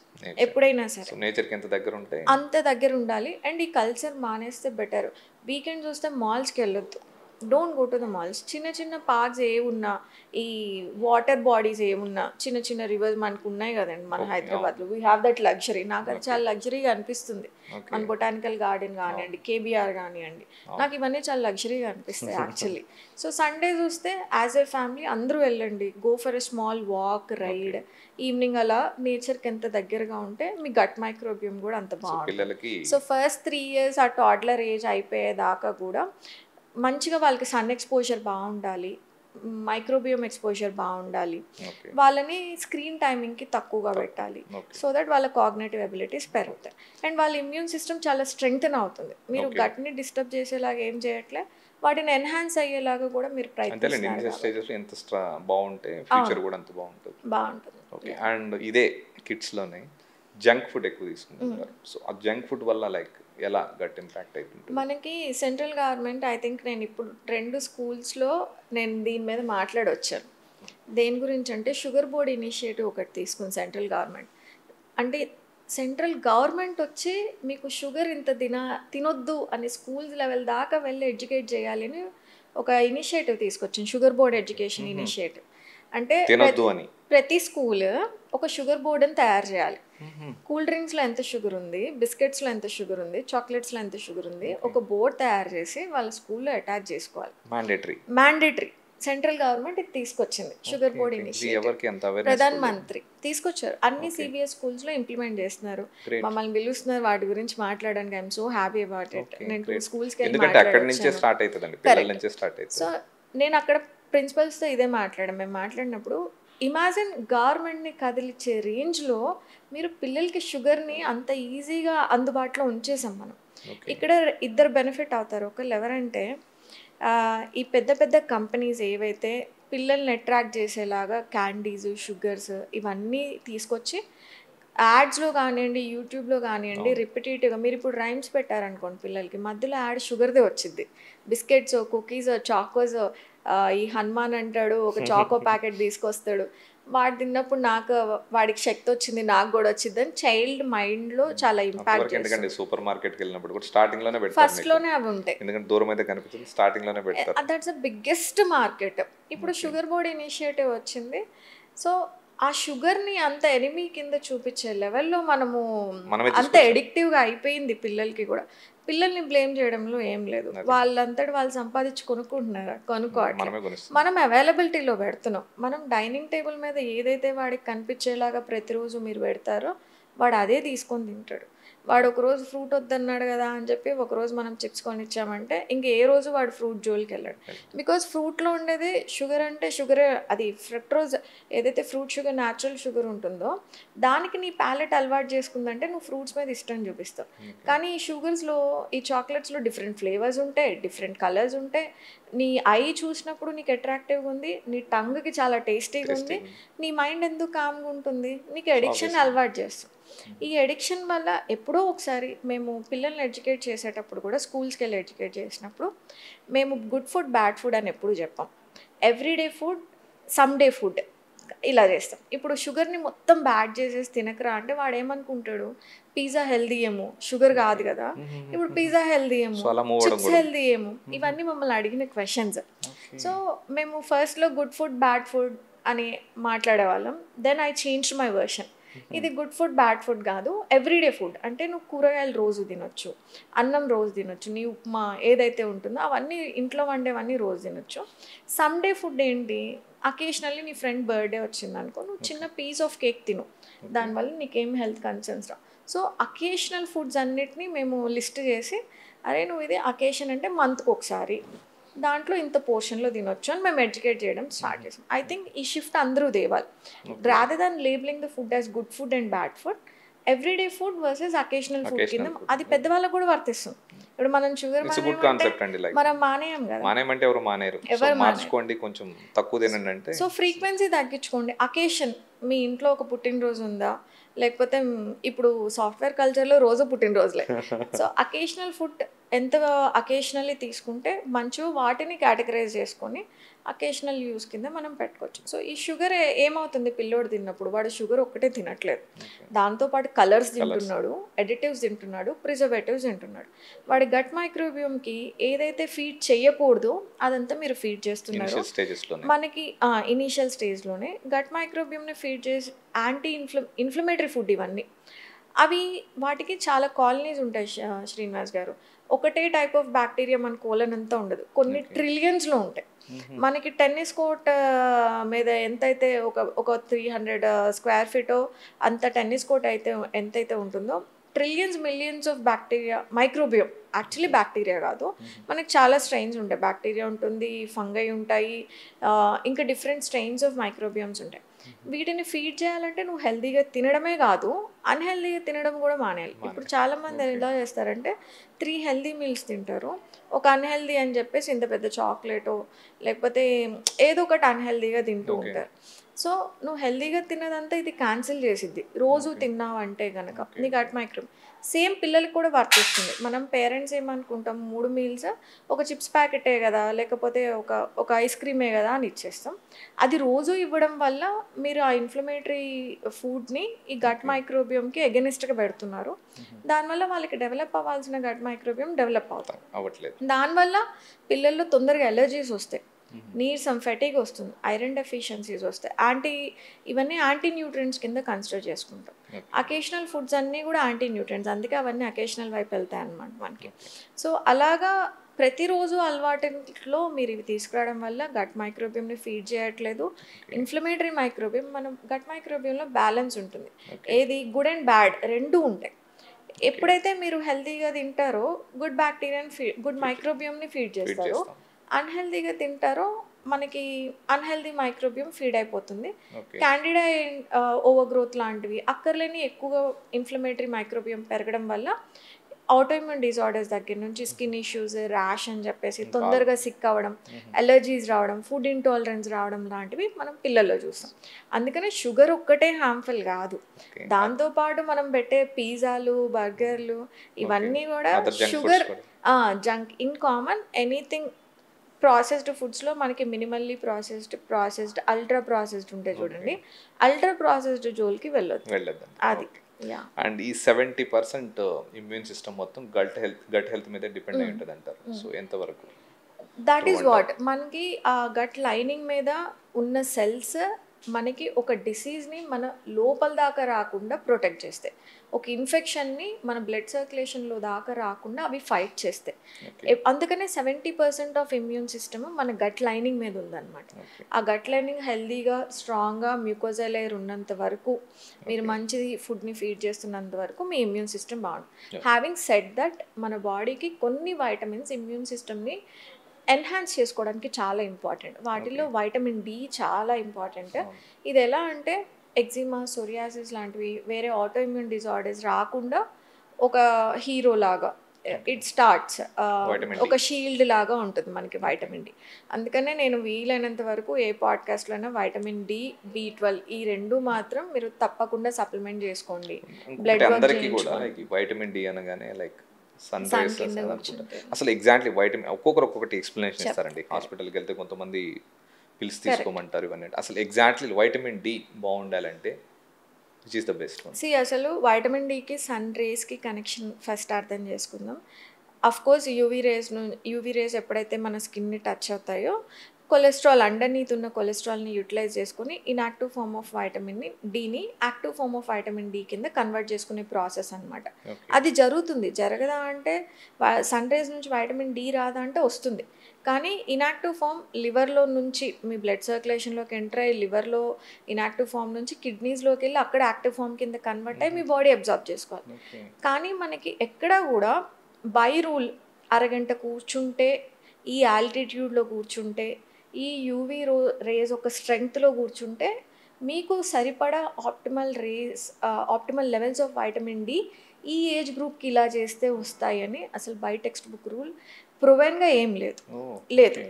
ఎప్పుడైనా సరే నేచర్కి ఎంత దగ్గర ఉంటే అంత దగ్గర ఉండాలి. అండ్ ఈ కల్చర్ మానేస్తే బెటర్. వీకెండ్స్ వస్తే మాల్స్కి వెళ్ళొద్దు, don't go to the malls. చిన్న చిన్న పార్క్స్ ఏమున్నా, ఈ వాటర్ బాడీస్ ఏమున్నా, చిన్న చిన్న రివర్స్ మనకు ఉన్నాయి కదండి మన హైదరాబాద్లో, వీ హ్యావ్ దట్ లగ్జరీ. నాకు అది చాలా లగ్జరీగా అనిపిస్తుంది. మన బొటానికల్ గార్డెన్ కానివ్వండి, కేబీఆర్ కానివ్వండి, నాకు ఇవన్నీ చాలా లగ్జరీగా అనిపిస్తాయి యాక్చువల్లీ. సో సండేస్ వస్తే యాజ్ ఎ ఫ్యామిలీ అందరూ వెళ్ళండి, go for a small walk, ride, evening అలా నేచర్కి ఎంత దగ్గరగా ఉంటే మీ గట్ మైక్రోబియం కూడా అంత బాగుంటుంది. సో ఫస్ట్ 3 years ఆ టాడ్లర్ ఏజ్ అయిపోయేదాకా కూడా మంచిగా వాళ్ళకి సన్ ఎక్స్పోజర్ బాగుండాలి, మైక్రోబియం ఎక్స్పోజర్ బాగుండాలి, వాళ్ళని స్క్రీన్ టైమింగ్కి తక్కువగా పెట్టాలి. సో దట్ వాళ్ళ కాగ్నేటివ్ ఎబిలిటీస్ పెరుగుతాయి అండ్ వాళ్ళ ఇమ్యూన్ సిస్టమ్ చాలా స్ట్రెంగ్తెన్ అవుతుంది. మీరు గట్ని డిస్టర్బ్ చేసేలాగా ఏం చేయట్లే, వాటిని ఎన్హాన్స్ అయ్యేలాగా కూడా మీరు ప్రయత్నిస్తారు. బాగుంటుంది. అండ్ ఇదే కిడ్స్లోనే జంక్ ఫుడ్ ఎక్కువ తీసుకుంటారు. సో ఆ జంక్ ఫుడ్ వల్ల లైక్ ఎలా గట్ ఇంపాక్ట్ అవుతుంది? మనకి సెంట్రల్ గవర్నమెంట్, ఐ థింక్ నేను ఇప్పుడు 2 స్కూల్స్లో నేను దీని మీద మాట్లాడొచ్చాను. దేని గురించి అంటే, షుగర్ బోర్డ్ ఇనిషియేటివ్ ఒకటి తీసుకుంది సెంట్రల్ గవర్నమెంట్. అంటే సెంట్రల్ గవర్నమెంట్ వచ్చి మీకు షుగర్ ఇంత తినొద్దు అని స్కూల్స్ లెవెల్ దాకా వెళ్ళి ఎడ్యుకేట్ చేయాలి అని ఒక ఇనిషియేటివ్ తీసుకొచ్చింది, షుగర్ బోర్డ్ ఎడ్యుకేషన్ ఇనిషియేటివ్. అంటే ప్రతి స్కూల్ ఒక షుగర్ బోర్డుని తయారు చేయాలి. కూల్ డ్రింక్స్లో ఎంత షుగర్ ఉంది, బిస్కెట్స్లో ఎంత షుగర్ ఉంది, చాక్లెట్స్లో ఎంత షుగర్ ఉంది, ఒక బోర్డ్ తయారు చేసి వాళ్ళ స్కూల్లో అటాచ్ చేసుకోవాలి. మ్యాండేటరీ. సెంట్రల్ గవర్నమెంట్ ఇది తీసుకొచ్చింది, sugar board initiative. Pradhan Mantri తీసుకొచ్చారు, అన్ని సిబిఎస్ స్కూల్స్లో ఇంప్లిమెంట్ చేస్తున్నారు. మమ్మల్ని పిలుస్తున్నారు వాటి గురించి మాట్లాడడానికి. I'm so happy about it. నేను 2 స్కూల్స్కి వెళ్ళి సో నేను అక్కడ ప్రిన్సిపల్స్తో ఇదే మాట్లాడాను. మేము మాట్లాడినప్పుడు ఇమాజిన్ గవర్నమెంట్ని కదిలిచ్చే రేంజ్లో మీరు పిల్లలకి షుగర్ని అంత ఈజీగా అందుబాటులో ఉంచేసాం మనం. ఇక్కడ 2 బెనిఫిట్ అవుతారు. ఒకళ్ళు ఎవరంటే, ఈ పెద్ద పెద్ద కంపెనీస్ ఏవైతే పిల్లల్ని అట్రాక్ట్ చేసేలాగా క్యాండీస్, షుగర్స్ ఇవన్నీ తీసుకొచ్చి యాడ్స్లో కానివ్వండి, యూట్యూబ్లో కానివ్వండి, రిపిటేటివ్గా మీరు ఇప్పుడు రైమ్స్ పెట్టారనుకోండి పిల్లలకి, మధ్యలో యాడ్ షుగర్దే వచ్చింది. బిస్కెట్స్, కుకీస్, చాకోస్, ఈ హనుమాన్ అంటాడు ఒక చాకో ప్యాకెట్ తీసుకొస్తాడు, వాడు తిన్నప్పుడు నాకు వాడికి శక్తి వచ్చింది, నాకు కూడా వచ్చింది అని చైల్డ్ మైండ్లో చాలా ఇంపాక్ట్ చేస్తుంది. సూపర్ మార్కెట్కి వెళ్ళినప్పుడు కూడా స్టార్టింగ్లోనే ఫస్ట్లోనే అవి ఉంటాయి, ఎందుకంటే దూరం అయితే కనిపిస్తుంది, స్టార్టింగ్లోనే పెడతారు. That's the biggest market. ఇప్పుడు షుగర్ బోర్డ్ ఇనిషియేటివ్ వచ్చింది. సో ఆ షుగర్ని అంత ఎనిమీ కింద చూపించే లెవెల్లో మనము మనమే అంత ఎడిక్టివ్గా అయిపోయింది పిల్లలకి కూడా. పిల్లల్ని బ్లేమ్ చేయడంలో ఏం లేదు, వాళ్ళంతటి వాళ్ళు సంపాదించి కొనుక్కోవట్లేదు, మనమే కొనిస్తాం. మనం అవైలబిలిటీలో పెడుతున్నాం. మనం డైనింగ్ టేబుల్ మీద ఏదైతే వాడికి కనిపించేలాగా ప్రతిరోజు మీరు పెడతారో వాడు అదే తీసుకొని తింటాడు. వాడు ఒకరోజు ఫ్రూట్ వద్దన్నాడు కదా అని చెప్పి ఒకరోజు మనం చిప్స్ కొని ఇచ్చామంటే ఇంక ఏ రోజు వాడు ఫ్రూట్ జోలికి వెళ్ళాడు. బికాజ్ ఫ్రూట్లో ఉండేది షుగర్ అంటే షుగరే, అది ఫ్రక్టోజ్ ఏదైతే ఫ్రూట్ షుగర్ న్యాచురల్ షుగర్ ఉంటుందో దానికి నీ ప్యాలెట్ అలవాటు చేసుకుందంటే నువ్వు ఫ్రూట్స్ మీద ఇష్టం చూపిస్తావు. కానీ ఈ షుగర్స్లో ఈ చాక్లెట్స్లో డిఫరెంట్ ఫ్లేవర్స్ ఉంటాయి, డిఫరెంట్ కలర్స్ ఉంటాయి. నీ ఐ చూసినప్పుడు నీకు అట్రాక్టివ్గా ఉంది, నీ టంగ్కి చాలా టేస్టీగా ఉంది, నీ మైండ్ ఎందుకు కామ్గా ఉంటుంది, నీకు ఎడిక్షన్ అలవాటు చేస్తాం. ఈ ఎడిక్షన్ వల్ల ఎప్పుడో ఒకసారి మేము పిల్లల్ని ఎడ్యుకేట్ చేసేటప్పుడు కూడా స్కూల్స్కి వెళ్ళి ఎడ్యుకేట్ చేసినప్పుడు మేము గుడ్ ఫుడ్ బ్యాడ్ ఫుడ్ అని ఎప్పుడు చెప్పాం. Everyday food, some day food ఇలా చేస్తాం. ఇప్పుడు షుగర్ని మొత్తం బ్యాడ్ చేసేసి తినకరా అంటే వాడు ఏమనుకుంటాడు, పిజ్జా హెల్దీ ఏమో, షుగర్ కాదు కదా, ఇప్పుడు పిజ్జా హెల్దీ ఏమో, చిప్స్ హెల్దీ ఏమో, ఇవన్నీ మమ్మల్ని అడిగిన క్వశ్చన్స్. సో మేము ఫస్ట్లో గుడ్ ఫుడ్ బ్యాడ్ ఫుడ్ అని మాట్లాడేవాళ్ళం. Then I changed my version. ఇది గుడ్ ఫుడ్ బ్యాడ్ ఫుడ్ కాదు, ఎవ్రీడే ఫుడ్. అంటే నువ్వు కూరగాయలు రోజు తినొచ్చు, అన్నం రోజు తినొచ్చు, నీ ఉప్మా ఏదైతే ఉంటుందో అవన్నీ ఇంట్లో వండేవన్నీ రోజు తినొచ్చు. సండే ఫుడ్ ఏంటి, అకేషనల్లీ నీ ఫ్రెండ్ బర్త్డే వచ్చింది అనుకో, నువ్వు చిన్న పీస్ ఆఫ్ కేక్ తిను, దానివల్ల నీకేం హెల్త్ కన్సర్న్స్ రా. సో అకేషనల్ ఫుడ్స్ అన్నిటినీ మేము లిస్ట్ చేసి, అరే నువ్వు ఇది అకేషన్ అంటే మంత్కి ఒకసారి, దాంట్లో ఇంత పోర్షన్లో తినొచ్చు అని మేము ఎడ్యుకేట్ చేయడం స్టార్ట్ చేసాం. ఐ థింక్ ఈ షిఫ్ట్ అందరూ తేవాలి. Rather than labelling the food as good food and bad food, everyday food versus occasional food కింద అది పెద్దవాళ్ళకు కూడా వర్తిస్తుంది. ఇప్పుడు మనం షుగర్ మనం మానేయం కదా, మానేయమంటే ఎవరు మానేరు, మార్చుకోండి కొంచెం తక్కువ తినండి అంటే. సో ఫ్రీక్వెన్సీ తగ్గించుకోండి. అకేషన్, మీ ఇంట్లో ఒక పుట్టినరోజు ఉందా, లేకపోతే ఇప్పుడు సాఫ్ట్వేర్ కల్చర్లో రోజు పుట్టినరోజులే. సో అకేషనల్ ఫుడ్ ఎంత అకేషనల్లీ తీసుకుంటే మంచిగా వాటిని కేటగరైజ్ చేసుకొని అకేషనల్ యూస్ కింద మనం పెట్టుకోవచ్చు. సో ఈ షుగర్ ఏమవుతుంది, పిల్లోడు తిన్నప్పుడు వాడు షుగర్ ఒక్కటే తినట్లేదు, దాంతోపాటు కలర్స్ తింటున్నాడు, ఎడిటివ్స్ తింటున్నాడు, ప్రిజర్వేటివ్స్ తింటున్నాడు. వాడి గట్ మైక్రోబియంకి ఏదైతే ఫీడ్ చేయకూడదో అదంతా మీరు ఫీడ్ చేస్తున్నారు. మనకి ఇనీషియల్ స్టేజ్లోనే గట్ మైక్రోబియంని ఫీడ్ చేసి ఇన్ఫ్లమేటరీ ఫుడ్ ఇవన్నీ అవి వాటికి చాలా కాలనీస్ ఉంటాయి శ్రీనివాస్ గారు. ఒకటే టైప్ ఆఫ్ బ్యాక్టీరియా మన కోలన్ అంతా ఉండదు, కొన్ని ట్రిలియన్స్లో ఉంటాయి. మనకి టెన్నిస్ కోర్ట్ మీద ఎంతైతే ఒక 300 స్క్వేర్ ఫీటో అంత టెన్నిస్ కోర్ట్ అయితే ఎంతైతే ఉంటుందో, trillions millions of bacteria మైక్రోబియం, actually bacteria కాదు, మనకి చాలా స్ట్రెయిన్స్ ఉంటాయి. బ్యాక్టీరియా ఉంటుంది, ఫంగై ఉంటాయి, ఇంకా డిఫరెంట్ స్ట్రెయిన్స్ ఆఫ్ మైక్రోబియమ్స్ ఉంటాయి. వీటిని ఫీడ్ చేయాలంటే నువ్వు హెల్తీగా తినడమే కాదు, అన్హెల్దీగా తినడం కూడా మానేయాలి. ఇప్పుడు చాలామంది ఎలా చేస్తారంటే 3 హెల్దీ మీల్స్ తింటారు, ఒక అన్హెల్దీ అని చెప్పేసి ఇంత పెద్ద చాక్లెటో లేకపోతే ఏదో ఒకటి అన్హెల్దీగా తింటూ ఉంటారు. సో నువ్వు హెల్దీగా తిన్నదంతా ఇది క్యాన్సిల్ చేసిద్ది రోజు తిన్నావు అంటే కనుక నీ గట్ మైక్రోబ్. సేమ్ పిల్లలకి కూడా వర్తిస్తుంది. మనం పేరెంట్స్ ఏమనుకుంటాం, 3 మీల్స్ ఒక చిప్స్ ప్యాకెటే కదా, లేకపోతే ఒక ఐస్ క్రీమే కదా అని ఇచ్చేస్తాం. అది రోజు ఇవ్వడం వల్ల మీరు ఆ ఇన్ఫ్లమేటరీ ఫుడ్ని ఈ గట్ మైక్రోబియంకి ఎగెనిస్ట్గా పెడుతున్నారు. దానివల్ల వాళ్ళకి డెవలప్ అవ్వాల్సిన గట్ మైక్రోబియం డెవలప్ అవుతాయి. దానివల్ల పిల్లల్లో తొందరగా ఎలర్జీస్ వస్తాయి, నీరసం, ఫెటీగ్ వస్తుంది, ఐరన్ డెఫిషియన్సీస్ వస్తాయి. ఇవన్నీ యాంటీ న్యూట్రియంట్స్ కింద కన్సిడర్ చేసుకుంటాం. అకేషనల్ ఫుడ్స్ అన్నీ కూడా యాంటీ న్యూట్రియంట్స్, అందుకే అవన్నీ అకేషనల్ వైపు వెళ్తాయి అన్నమాట మనకి. సో అలాగా ప్రతిరోజు అలవాటులో మీరు ఇవి తీసుకురావడం వల్ల గట్ మైక్రోబియంని ఫీడ్ చేయట్లేదు. ఇన్ఫ్లమేటరీ మైక్రోబియం, మనం గట్ మైక్రోబియంలో బ్యాలెన్స్ ఉంటుంది, ఏది గుడ్ అండ్ బ్యాడ్ రెండూ ఉంటాయి. ఎప్పుడైతే మీరు హెల్తీగా తింటారో గుడ్ బ్యాక్టీరియాని గుడ్ మైక్రోబియంని ఫీడ్ చేస్తారు, అన్హెల్దీగా తింటారో మనకి అన్హెల్దీ మైక్రోబియం ఫీడ్ అయిపోతుంది. క్యాండిడా ఓవర్ గ్రోత్ లాంటివి అక్కర్లేని ఎక్కువగా ఇన్ఫ్లమేటరీ మైక్రోబియం పెరగడం వల్ల ఆటోఇమ్యూన్ డిజార్డర్స్ దగ్గర నుంచి స్కిన్ ఇష్యూస్, ర్యాష్ అని చెప్పేసి తొందరగా సిక్ అవ్వడం, ఎలర్జీస్ రావడం, ఫుడ్ ఇంటాలరెన్స్ రావడం లాంటివి మనం పిల్లల్లో చూస్తాం. అందుకని షుగర్ ఒక్కటే హార్మ్ఫుల్ కాదు, దాంతోపాటు మనం పెట్టే పిజ్జాలు, బర్గర్లు ఇవన్నీ కూడా sugar, junk in common. Anything processed ఫుడ్స్లో మనకి మినిమల్లీ ప్రాసెస్డ్ అల్ట్రా ప్రాసెస్డ్ ఉంటాయి చూడండి, అల్ట్రా ప్రాసెస్డ్ జోలికి వెళ్ళొద్దు అది. అండ్ ఈ 70% ఇమ్యూన్ సిస్టమ్ మొత్తం గట్ హెల్త్ మీద డిపెండ్ అయి ఉంటుంది అంటారు. సో ఎంతవరకు? దట్ ఈస్ వాట్ మనకి ఆ గట్ లైనింగ్ మీద ఉన్న సెల్స్ మనకి ఒక డిసీజ్ని మన లోపల దాకా రాకుండా ప్రొటెక్ట్ చేస్తాయి. ఒక ఇన్ఫెక్షన్ని మన బ్లడ్ సర్క్యులేషన్లో దాకా రాకుండా అవి ఫైట్ చేస్తాయి. అందుకనే 70% ఆఫ్ ఇమ్యూన్ సిస్టమ్ మన గట్ లైనింగ్ మీద ఉందన్నమాట. ఆ గట్ లైనింగ్ హెల్దీగా స్ట్రాంగ్గా మ్యూకోజా లేయర్ ఉన్నంత వరకు, మీరు మంచి ఫుడ్ని ఫీడ్ చేస్తున్నంత వరకు మీ ఇమ్యూన్ సిస్టమ్ బాగుంటుంది. హ్యావింగ్ సెడ్ దట్, మన బాడీకి కొన్ని వైటమిన్స్ ఇమ్యూన్ సిస్టమ్ని ఎన్హాన్స్ చేసుకోవడానికి చాలా ఇంపార్టెంట్. వాటిలో వైటమిన్ డి చాలా ఇంపార్టెంట్. ఇది ఎలా అంటే ఎగ్జిమా, సోరియాసిస్ లాంటివి వేరే ఆటో ఇమ్యూన్ డిజార్డర్స్ రాకుండా ఒక హీరో లాగా ఇట్ స్టార్ట్స్, ఒక షీల్డ్ లాగా ఉంటుంది మనకి వైటమిన్ డి. అందుకనే నేను వీలైనంత వరకు ఏ పాడ్కాస్ట్లోనే వైటమిన్ డి, B12 ఈ రెండు మాత్రం మీరు తప్పకుండా సప్లిమెంట్ చేసుకోండి. బ్లడ్ అందరికీ కూడా వైటమిన్ డి అనగానే లైక్ సన్ రైస్ అసలు ఎగ్జాక్ట్లీ వైటమిన్ ఒక్కొక్కటి ఎక్స్ప్లెనేషన్ ఇస్తారండి. హాస్పిటల్కి వెళ్తే కొంతమంది పిల్స్ తీసుకోమంటారు ఇవన్నీ. అసలు ఎగ్జాక్ట్లీ వైటమిన్ డి బాగుండాలంటే which is the best one? అసలు వైటమిన్ డికి సన్ రేస్కి కనెక్షన్ ఫస్ట్ అర్థం చేసుకుందాం. అఫ్ కోర్స్ యూవీ రేస్ ఎప్పుడైతే మన స్కిన్ని టచ్ అవుతాయో కొలెస్ట్రాల్ అండర్నీత్ ఉన్న కొలెస్ట్రాల్ని యూటిలైజ్ చేసుకుని ఇన్యాక్టివ్ ఫార్మ్ ఆఫ్ వైటమిన్ డిని active form of vitamin D కింద కన్వర్ట్ చేసుకునే ప్రాసెస్ అనమాట. అది జరుగుతుంది. జరగదా అంటే సన్ రేస్ నుంచి వైటమిన్ డి రాదా అంటే వస్తుంది. కానీ ఇన్యాక్టివ్ ఫామ్ లివర్లో నుంచి మీ బ్లడ్ సర్క్యులేషన్లోకి ఎంటర్ అయ్యి లివర్లో ఇన్యాక్టివ్ ఫామ్ నుంచి కిడ్నీస్లోకి వెళ్ళి అక్కడ యాక్టివ్ ఫామ్ కింద కన్వర్ట్ అయ్యి మీ బాడీ అబ్జార్బ్ చేసుకోవాలి. కానీ మనకి ఎక్కడ కూడా బై రూల్ అరగంట కూర్చుంటే, ఈ ఆల్టిట్యూడ్లో కూర్చుంటే, ఈ యూవీ రేస్ ఒక స్ట్రెంగ్త్లో కూర్చుంటే మీకు సరిపడా optimal levels of vitamin D ఈ ఏజ్ గ్రూప్కి ఇలా చేస్తే వస్తాయని అసలు బై టెక్స్ట్ బుక్ రూల్ ప్రూవెన్గా ఏం లేదు.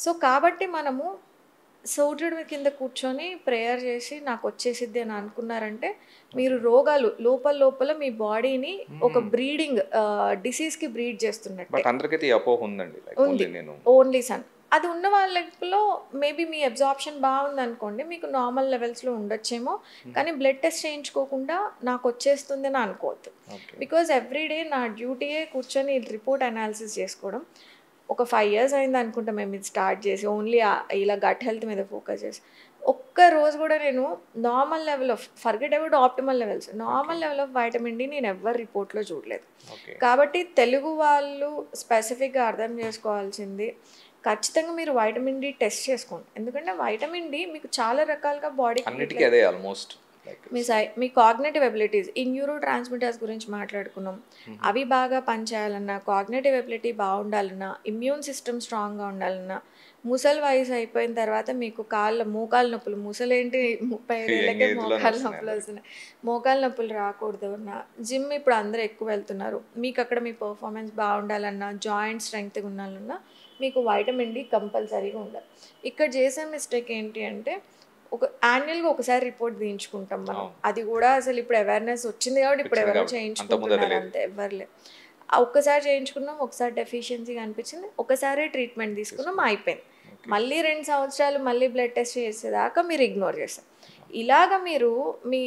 సో కాబట్టి మనము సూర్యుడి కింద కూర్చొని ప్రేయర్ చేసి నాకు వచ్చేసిద్ది అని అనుకున్నారంటే మీరు రోగాలు లోపల మీ బాడీని ఒక బ్రీడింగ్ డిసీజ్కి బ్రీడ్ చేస్తున్నట్టు ఓన్లీ సన్. అది ఉన్న వాళ్ళలో మేబీ మీ అబ్జార్ప్షన్ బాగుంది అనుకోండి, మీకు నార్మల్ లెవెల్స్లో ఉండొచ్చేమో, కానీ బ్లడ్ టెస్ట్ చేయించుకోకుండా నాకు వచ్చేస్తుంది అని అనుకోవద్దు. బికాజ్ ఎవ్రీడే నా డ్యూటీయే కూర్చొని రిపోర్ట్ అనాలిసిస్ చేసుకోవడం. ఒక 5 years అయింది అనుకుంటా మేము ఇది స్టార్ట్ చేసి ఓన్లీ ఇలా గట్ హెల్త్ మీద ఫోకస్ చేసి. ఒక్క రోజు కూడా నేను normal level of forget about optimal levels, normal level of vitamin D నేను ఎవరి రిపోర్ట్లో చూడలేదు. కాబట్టి తెలుగు వాళ్ళు స్పెసిఫిక్గా అర్థం చేసుకోవాల్సింది, ఖచ్చితంగా మీరు వైటమిన్ డి టెస్ట్ చేసుకోండి. ఎందుకంటే వైటమిన్ డి మీకు చాలా రకాలుగా బాడీకి అదే ఆల్మోస్ట్ మీ కాగ్నేటివ్ ఎబిలిటీస్, ఈ న్యూరో ట్రాన్స్మిటర్స్ గురించి మాట్లాడుకున్నాం, అవి బాగా పనిచేయాలన్నా, కాగ్నేటివ్ ఎబిలిటీ బాగుండాలన్నా, ఇమ్యూన్ సిస్టమ్ స్ట్రాంగ్గా ఉండాలన్నా, ముసలి వయసు అయిపోయిన తర్వాత మీకు మోకాళ్ళ నొప్పులు, ముసలేంటి 35 ఏళ్ళకే మోకాళ్ళ నొప్పులు వస్తున్నాయి, మోకాళ్ళ నొప్పులు రాకూడదు అన్నా, జిమ్ ఇప్పుడు అందరూ ఎక్కువ వెళ్తున్నారు, మీకు అక్కడ మీ పర్ఫార్మెన్స్ బాగుండాలన్నా, జాయింట్ స్ట్రెంగ్త్గా ఉండాలన్నా మీకు వైటమిన్ డి కంపల్సరీగా ఉండాలి. ఇక్కడ చేసే మిస్టేక్ ఏంటి అంటే యాన్యువల్గా ఒకసారి రిపోర్ట్ తీయించుకుంటాం మనం. అది కూడా అసలు ఇప్పుడు అవేర్నెస్ వచ్చింది కాబట్టి ఇప్పుడు ఎవరో చేయించుకుంటున్నారు, అంతే ఎవరులే. ఒక్కసారి చేయించుకున్నాం, ఒకసారి డెఫిషియన్సీ కనిపించింది, ఒకసారి ట్రీట్మెంట్ తీసుకున్నాం, అయిపోయింది. మళ్ళీ 2 సంవత్సరాలు మళ్ళీ బ్లడ్ టెస్ట్ చేసేదాకా మీరు ఇగ్నోర్ చేస్తారు. ఇలాగ మీరు మీ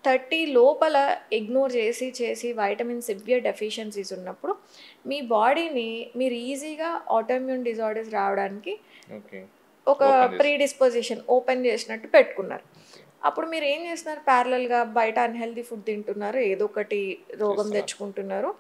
30 లోపల ఇగ్నోర్ చేసి వైటమిన్ సివియర్ డెఫిషియన్సీస్ ఉన్నప్పుడు మీ బాడీని మీరు ఈజీగా ఆటోఇమ్యూన్ డిజార్డర్స్ రావడానికి ఒక ప్రీడిస్పోజిషన్ ఓపెన్ చేసినట్టు పెట్టుకున్నారు. అప్పుడు మీరు ఏం చేస్తున్నారు, ప్యారలల్గా బయట అన్హెల్దీ ఫుడ్ తింటున్నారు, ఏదో ఒకటి రోగం తెచ్చుకుంటున్నారు,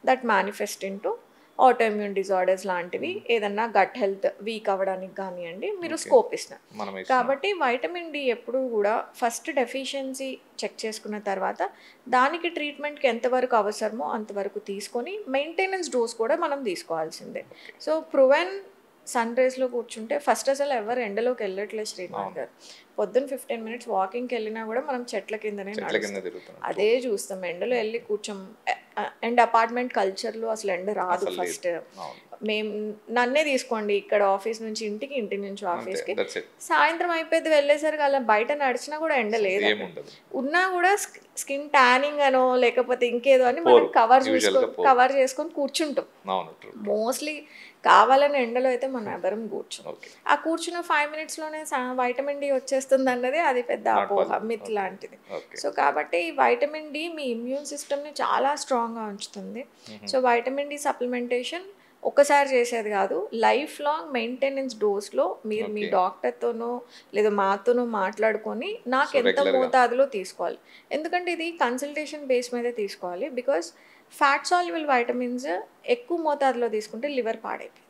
that manifest into autoimmune disorders లాంటివి, ఏదన్నా గట్ హెల్త్ వీక్ అవ్వడానికి కానివ్వండి మీరు స్కోప్ ఇస్తున్నారు. కాబట్టి వైటమిన్ డి ఎప్పుడు కూడా ఫస్ట్ డెఫిషియన్సీ చెక్ చేసుకున్న తర్వాత దానికి ట్రీట్మెంట్కి ఎంతవరకు అవసరమో అంతవరకు తీసుకొని మెయింటెనెన్స్ డోస్ కూడా మనం తీసుకోవాల్సిందే. సో ప్రూవెన్ సన్ రేస్లో కూర్చుంటే ఫస్ట్ అసలు ఎవరు ఎండలోకి వెళ్ళట్లేదు శ్రీనాథ్ గారు. పొద్దున్న 15 minutes వాకింగ్కి వెళ్ళినా కూడా మనం చెట్ల కిందనే అదే చూస్తాం. ఎండలో వెళ్ళి కూర్చోం. అండ్ అపార్ట్మెంట్ కల్చర్లో అసలు ఎండ రాదు. ఫస్ట్ మేము నన్నే తీసుకోండి, ఇక్కడ ఆఫీస్ నుంచి ఇంటికి, ఇంటి నుంచి ఆఫీస్కి, సాయంత్రం అయిపోయింది వెళ్ళేసరికి అలా బయట నడిచినా కూడా ఎండ లేదు. ఉన్నా కూడా స్కిన్ ట్యానింగ్ అనో లేకపోతే ఇంకేదో అని మనం కవర్ చేసుకొని కూర్చుంటాం. మోస్ట్లీ కావాలని ఎండలో అయితే మనం ఎవరం కూర్చోం. ఆ కూర్చున్న 5 minutesలోనే వైటమిన్ డి వచ్చేస్తుంది అన్నది అది పెద్ద అపోహ, మిత్ లాంటిది. సో కాబట్టి వైటమిన్ డి మీ ఇమ్యూన్ సిస్టమ్ని చాలా స్ట్రాంగ్గా ఉంచుతుంది. సో వైటమిన్ డి సప్లిమెంటేషన్ ఒకసారి చేసేది కాదు, లైఫ్ లాంగ్ మెయింటెనెన్స్ డోస్లో మీరు మీ డాక్టర్తోనో లేదా మాతోనో మాట్లాడుకొని నాకు ఎంత మోతాదులో తీసుకోవాలి. ఎందుకంటే ఇది కన్సల్టేషన్ బేస్ మీదే తీసుకోవాలి. బికాస్ ఫ్యాట్ సాల్యుబుల్ వైటమిన్స్ ఎక్కువ మోతాదులో తీసుకుంటే లివర్ పాడైపోయింది.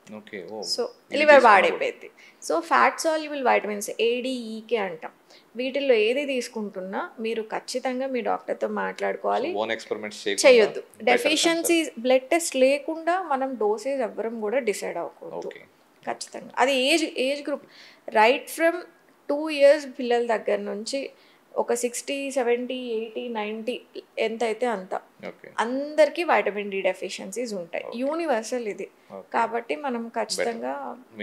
సో లివర్ పాడైపోయింది. So fat soluble vitamins ADEK అంటాం. వీటిల్లో ఏది తీసుకుంటున్నా మీరు ఖచ్చితంగా మీ డాక్టర్తో మాట్లాడుకోవాలి. చేయొద్దు. డెఫిషియన్సీ బ్లడ్ టెస్ట్ లేకుండా మనం డోసేజ్ ఎవ్వరం కూడా డిసైడ్ అవ్వకూడదు. ఖచ్చితంగా అది age group right from 2 years పిల్లల దగ్గర నుంచి ఒక 60, 70, 80, 90 ఎంత అయితే అంత అందరికీ వైటమిన్ డి డెఫిషియన్సీస్ ఉంటాయి. యూనివర్సల్ ఇది. కాబట్టి మనం ఖచ్చితంగా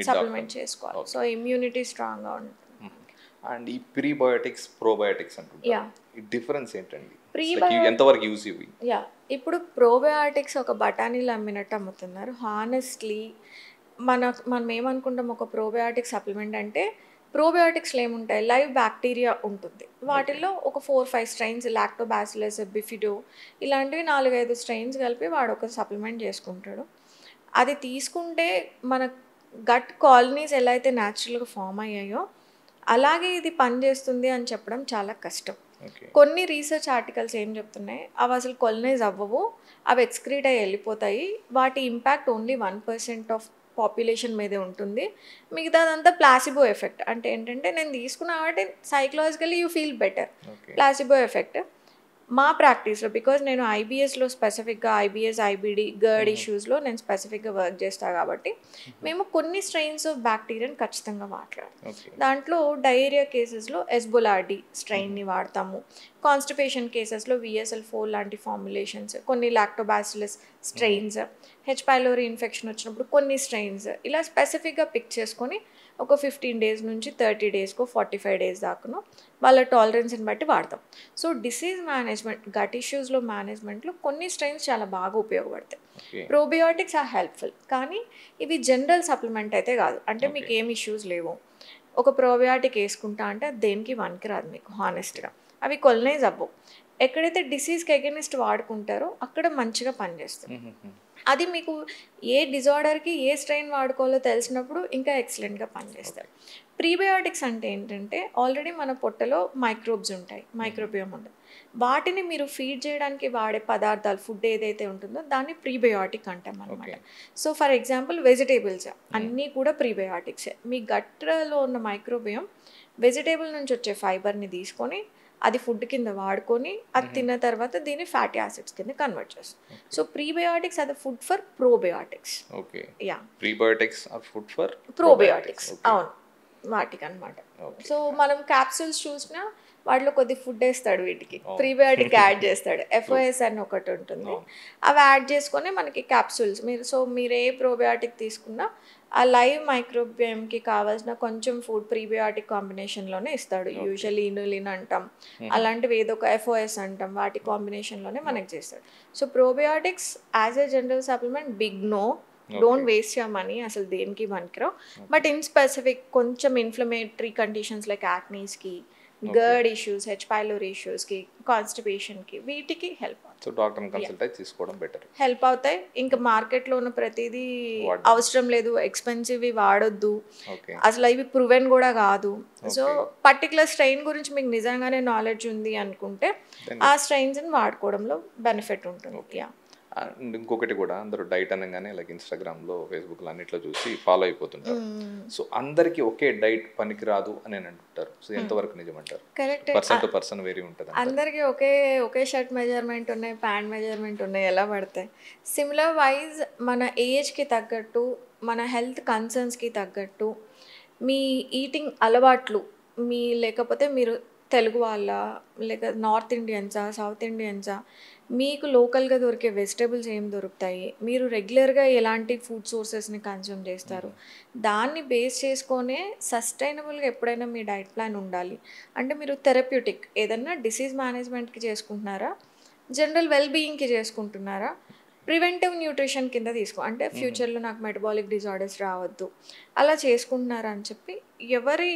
సప్లిమెంట్ చేసుకోవాలి. సో ఇమ్యూనిటీ స్ట్రాంగ్గా ఉంటుంది. అండ్ ఈ ప్రీబయోటిక్స్ ప్రోబయోటిక్స్ అంటున్నారు, ఈ డిఫరెన్స్ ఏంటండి? ఎంతవరకు యూజ్ ఇవి? ఇప్పుడు ప్రోబయోటిక్స్ ఒక బఠానీలు అమ్మినట్టు అమ్ముతున్నారు. హానెస్ట్లీ మనం ఏమనుకుంటాం, ఒక ప్రోబయోటిక్ సప్లిమెంట్ అంటే ప్రోబయోటిక్స్లో ఏముంటాయి, లైవ్ బ్యాక్టీరియా ఉంటుంది. వాటిల్లో ఒక 4-5 స్ట్రెయిన్స్, లాక్టోబాసిలస్, బిఫిడో ఇలాంటివి 4-5 స్ట్రెయిన్స్ కలిపి వాడు ఒక సప్లిమెంట్ చేసుకుంటాడు. అది తీసుకుంటే మన గట్ కాలనీస్ ఎలా అయితే న్యాచురల్గా ఫామ్ అయ్యాయో అలాగే ఇది పనిచేస్తుంది అని చెప్పడం చాలా కష్టం. కొన్ని రీసెర్చ్ ఆర్టికల్స్ ఏం చెప్తున్నాయి, అవి అసలు కొలనైజ్ అవ్వవు, అవి ఎక్స్క్రీట్ అయ్యి వెళ్ళిపోతాయి. వాటి ఇంపాక్ట్ ఓన్లీ 1% ఆఫ్ పాపులేషన్ మీదే ఉంటుంది. మిగతాదంతా ప్లాసిబో ఎఫెక్ట్. అంటే ఏంటంటే నేను తీసుకున్నా కాబట్టి psychologically you feel better. Placebo effect. మా ప్రాక్టీస్లో, బికాజ్ నేను ఐబిఎస్లో స్పెసిఫిక్గా ఐబిఎస్, ఐబిడి, గర్డ్ ఇష్యూస్లో నేను స్పెసిఫిక్గా వర్క్ చేస్తాను కాబట్టి మేము కొన్ని స్ట్రెయిన్స్ ఆఫ్ బ్యాక్టీరియాని ఖచ్చితంగా వాడతాం. దాంట్లో డయేరియా కేసెస్లో ఎస్బోలార్డి స్ట్రెయిన్ని వాడతాము. కాన్స్టిపేషన్ కేసెస్లో VSL-4 లాంటి ఫార్ములేషన్స్, కొన్ని lactobacillus strains, H pylori infection వచ్చినప్పుడు కొన్ని స్ట్రెయిన్స్, ఇలా స్పెసిఫిక్గా పిక్ చేసుకొని ఒక 15 days నుంచి 30 daysకో 45 days దాకాను వాళ్ళ టాలరెన్స్ని బట్టి వాడతాం. సో డిసీజ్ మేనేజ్మెంట్, గట్ ఇష్యూస్లో మేనేజ్మెంట్లో కొన్ని స్ట్రెయిన్స్ చాలా బాగా ఉపయోగపడతాయి. ప్రోబయోటిక్స్ ఆర్ హెల్ప్ఫుల్, కానీ ఇవి జనరల్ సప్లిమెంట్ అయితే కాదు. అంటే మీకు ఏం ఇష్యూస్ లేవు, ఒక ప్రోబయోటిక్ వేసుకుంటా అంటే అది దేనికి పనికిరాదు మీకు హానెస్ట్గా. అవి కొలనైజ్ అవ్వవు. ఎక్కడైతే డిసీజ్కి అగెనిస్ట్ వాడుకుంటారో అక్కడ మంచిగా పనిచేస్తుంది. అది మీకు ఏ డిజార్డర్కి ఏ స్ట్రెయిన్ వాడుకోవాలో తెలిసినప్పుడు ఇంకా ఎక్సలెంట్గా పనిచేస్తారు. ప్రీబయోటిక్స్ అంటే ఏంటంటే ఆల్రెడీ మన పొట్టలో మైక్రోబ్స్ ఉంటాయి, మైక్రోబియోమ్ ఉంటుంది. వాటిని మీరు ఫీడ్ చేయడానికి వాడే పదార్థాలు, ఫుడ్ ఏదైతే ఉంటుందో దాన్ని ప్రీబయోటిక్ అంటాం అనమాట. సో ఫర్ ఎగ్జాంపుల్ వెజిటేబుల్స్ అన్నీ కూడా ప్రీబయోటిక్సే. మీ గట్లో ఉన్న మైక్రోబియోమ్ వెజిటేబుల్ నుంచి వచ్చే ఫైబర్ని తీసుకొని అది ఫుడ్ కింద వాడుకొని అది తిన్న తర్వాత దీన్ని ఫ్యాటీ యాసిడ్స్ కింద కన్వర్ట్ చేస్తాం. సో ప్రీబయోటిక్స్ అది food for probiotics. Prebiotics are food for probiotics. అవును, వాటికి అనమాట. సో మనం క్యాప్సూల్స్ చూసినా వాటిలో కొద్ది ఫుడ్ వేస్తాడు, వీటికి ప్రీబయోటిక్ యాడ్ చేస్తాడు. FOS అని ఒకటి ఉంటుంది, అవి యాడ్ చేసుకొని మనకి క్యాప్సూల్స్ మీరు ఏ ప్రోబయోటిక్ తీసుకున్నా ఆ లైవ్ మైక్రోబియంకి కావాల్సిన కొంచెం ఫుడ్ ప్రీబయోటిక్ కాంబినేషన్లోనే ఇస్తాడు. యూజువల్లీ ఇనులిన్ అంటాం, అలాంటివి ఏదో ఒక FOS అంటాం, వాటి కాంబినేషన్లోనే మనకి చేస్తాడు. So probiotics as a general supplement big no, don't waste your money, అసలు దేనికి పనికిరావు. బట్ ఇన్ స్పెసిఫిక్ కొంచెం ఇన్ఫ్లమేటరీ కండిషన్స్ లైక్ యాక్నీస్కి, గర్డ్ ఇష్యూస్, హెచ్ పైలోరీ ఇష్యూస్కి, కాన్స్టిపేషన్కి, వీటికి హెల్ప్ అవుతాయి. సో డాక్టర్ని కన్సల్ట్ అయి తీసుకోవడం బెటర్. హెల్ప్ అవుతాయి. ఇంకా మార్కెట్లో ఉన్న ప్రతిదీ అవసరం లేదు, ఎక్స్పెన్సివ్ వాడొద్దు, అసలు ఇవి ప్రూవెన్ కూడా కాదు. సో పర్టికులర్ స్ట్రెయిన్ గురించి మీకు నిజంగానే నాలెడ్జ్ ఉంది అనుకుంటే ఆ స్ట్రెయిన్స్ని వాడుకోవడంలో బెనిఫిట్ ఉంటుంది. అండ్ ఇంకొకటి కూడా, అందరూ డైట్ అనగానే లైక్ ఇన్స్టాగ్రామ్లో, ఫేస్బుక్లో అన్నిట్లో చూసి ఫాలో అయిపోతుంటారు. సో అందరికీ ఒకే డైట్ పనికిరాదు అని అంటుంటారు. సో ఎంతవరకు నిజమంటారు? Correct. Person to person vary ఉంటుంది. అందరికీ ఒకే షర్ట్ మెజర్మెంట్ ఉన్నాయి, ప్యాంట్ మెజర్మెంట్ ఉన్నాయి, ఎలా పడతాయి? సిమిలర్ వైజ్ మన ఏజ్కి తగ్గట్టు, మన హెల్త్ కన్సర్న్స్కి తగ్గట్టు, మీ ఈటింగ్ అలవాట్లు, లేకపోతే మీరు తెలుగు వాళ్ళ, లేక నార్త్ ఇండియన్సా, సౌత్ ఇండియన్సా, మీకు లోకల్గా దొరికే వెజిటేబుల్స్ ఏం దొరుకుతాయి, మీరు రెగ్యులర్గా ఎలాంటి ఫుడ్ సోర్సెస్ని కన్జ్యూమ్ చేస్తారు, దాన్ని బేస్ చేసుకొనే సస్టైనబుల్గా ఎప్పుడైనా మీ డైట్ ప్లాన్ ఉండాలి. అంటే మీరు థెరప్యూటిక్ ఏదన్నా డిసీజ్ మేనేజ్మెంట్కి చేసుకుంటున్నారా, జనరల్ వెల్బీయింగ్కి చేసుకుంటున్నారా, ప్రివెంటివ్ న్యూట్రిషన్ కింద అంటే ఫ్యూచర్లో నాకు మెటబాలిక్ డిజార్డర్స్ రావద్దు అలా చేసుకుంటున్నారా అని చెప్పి ఎవరి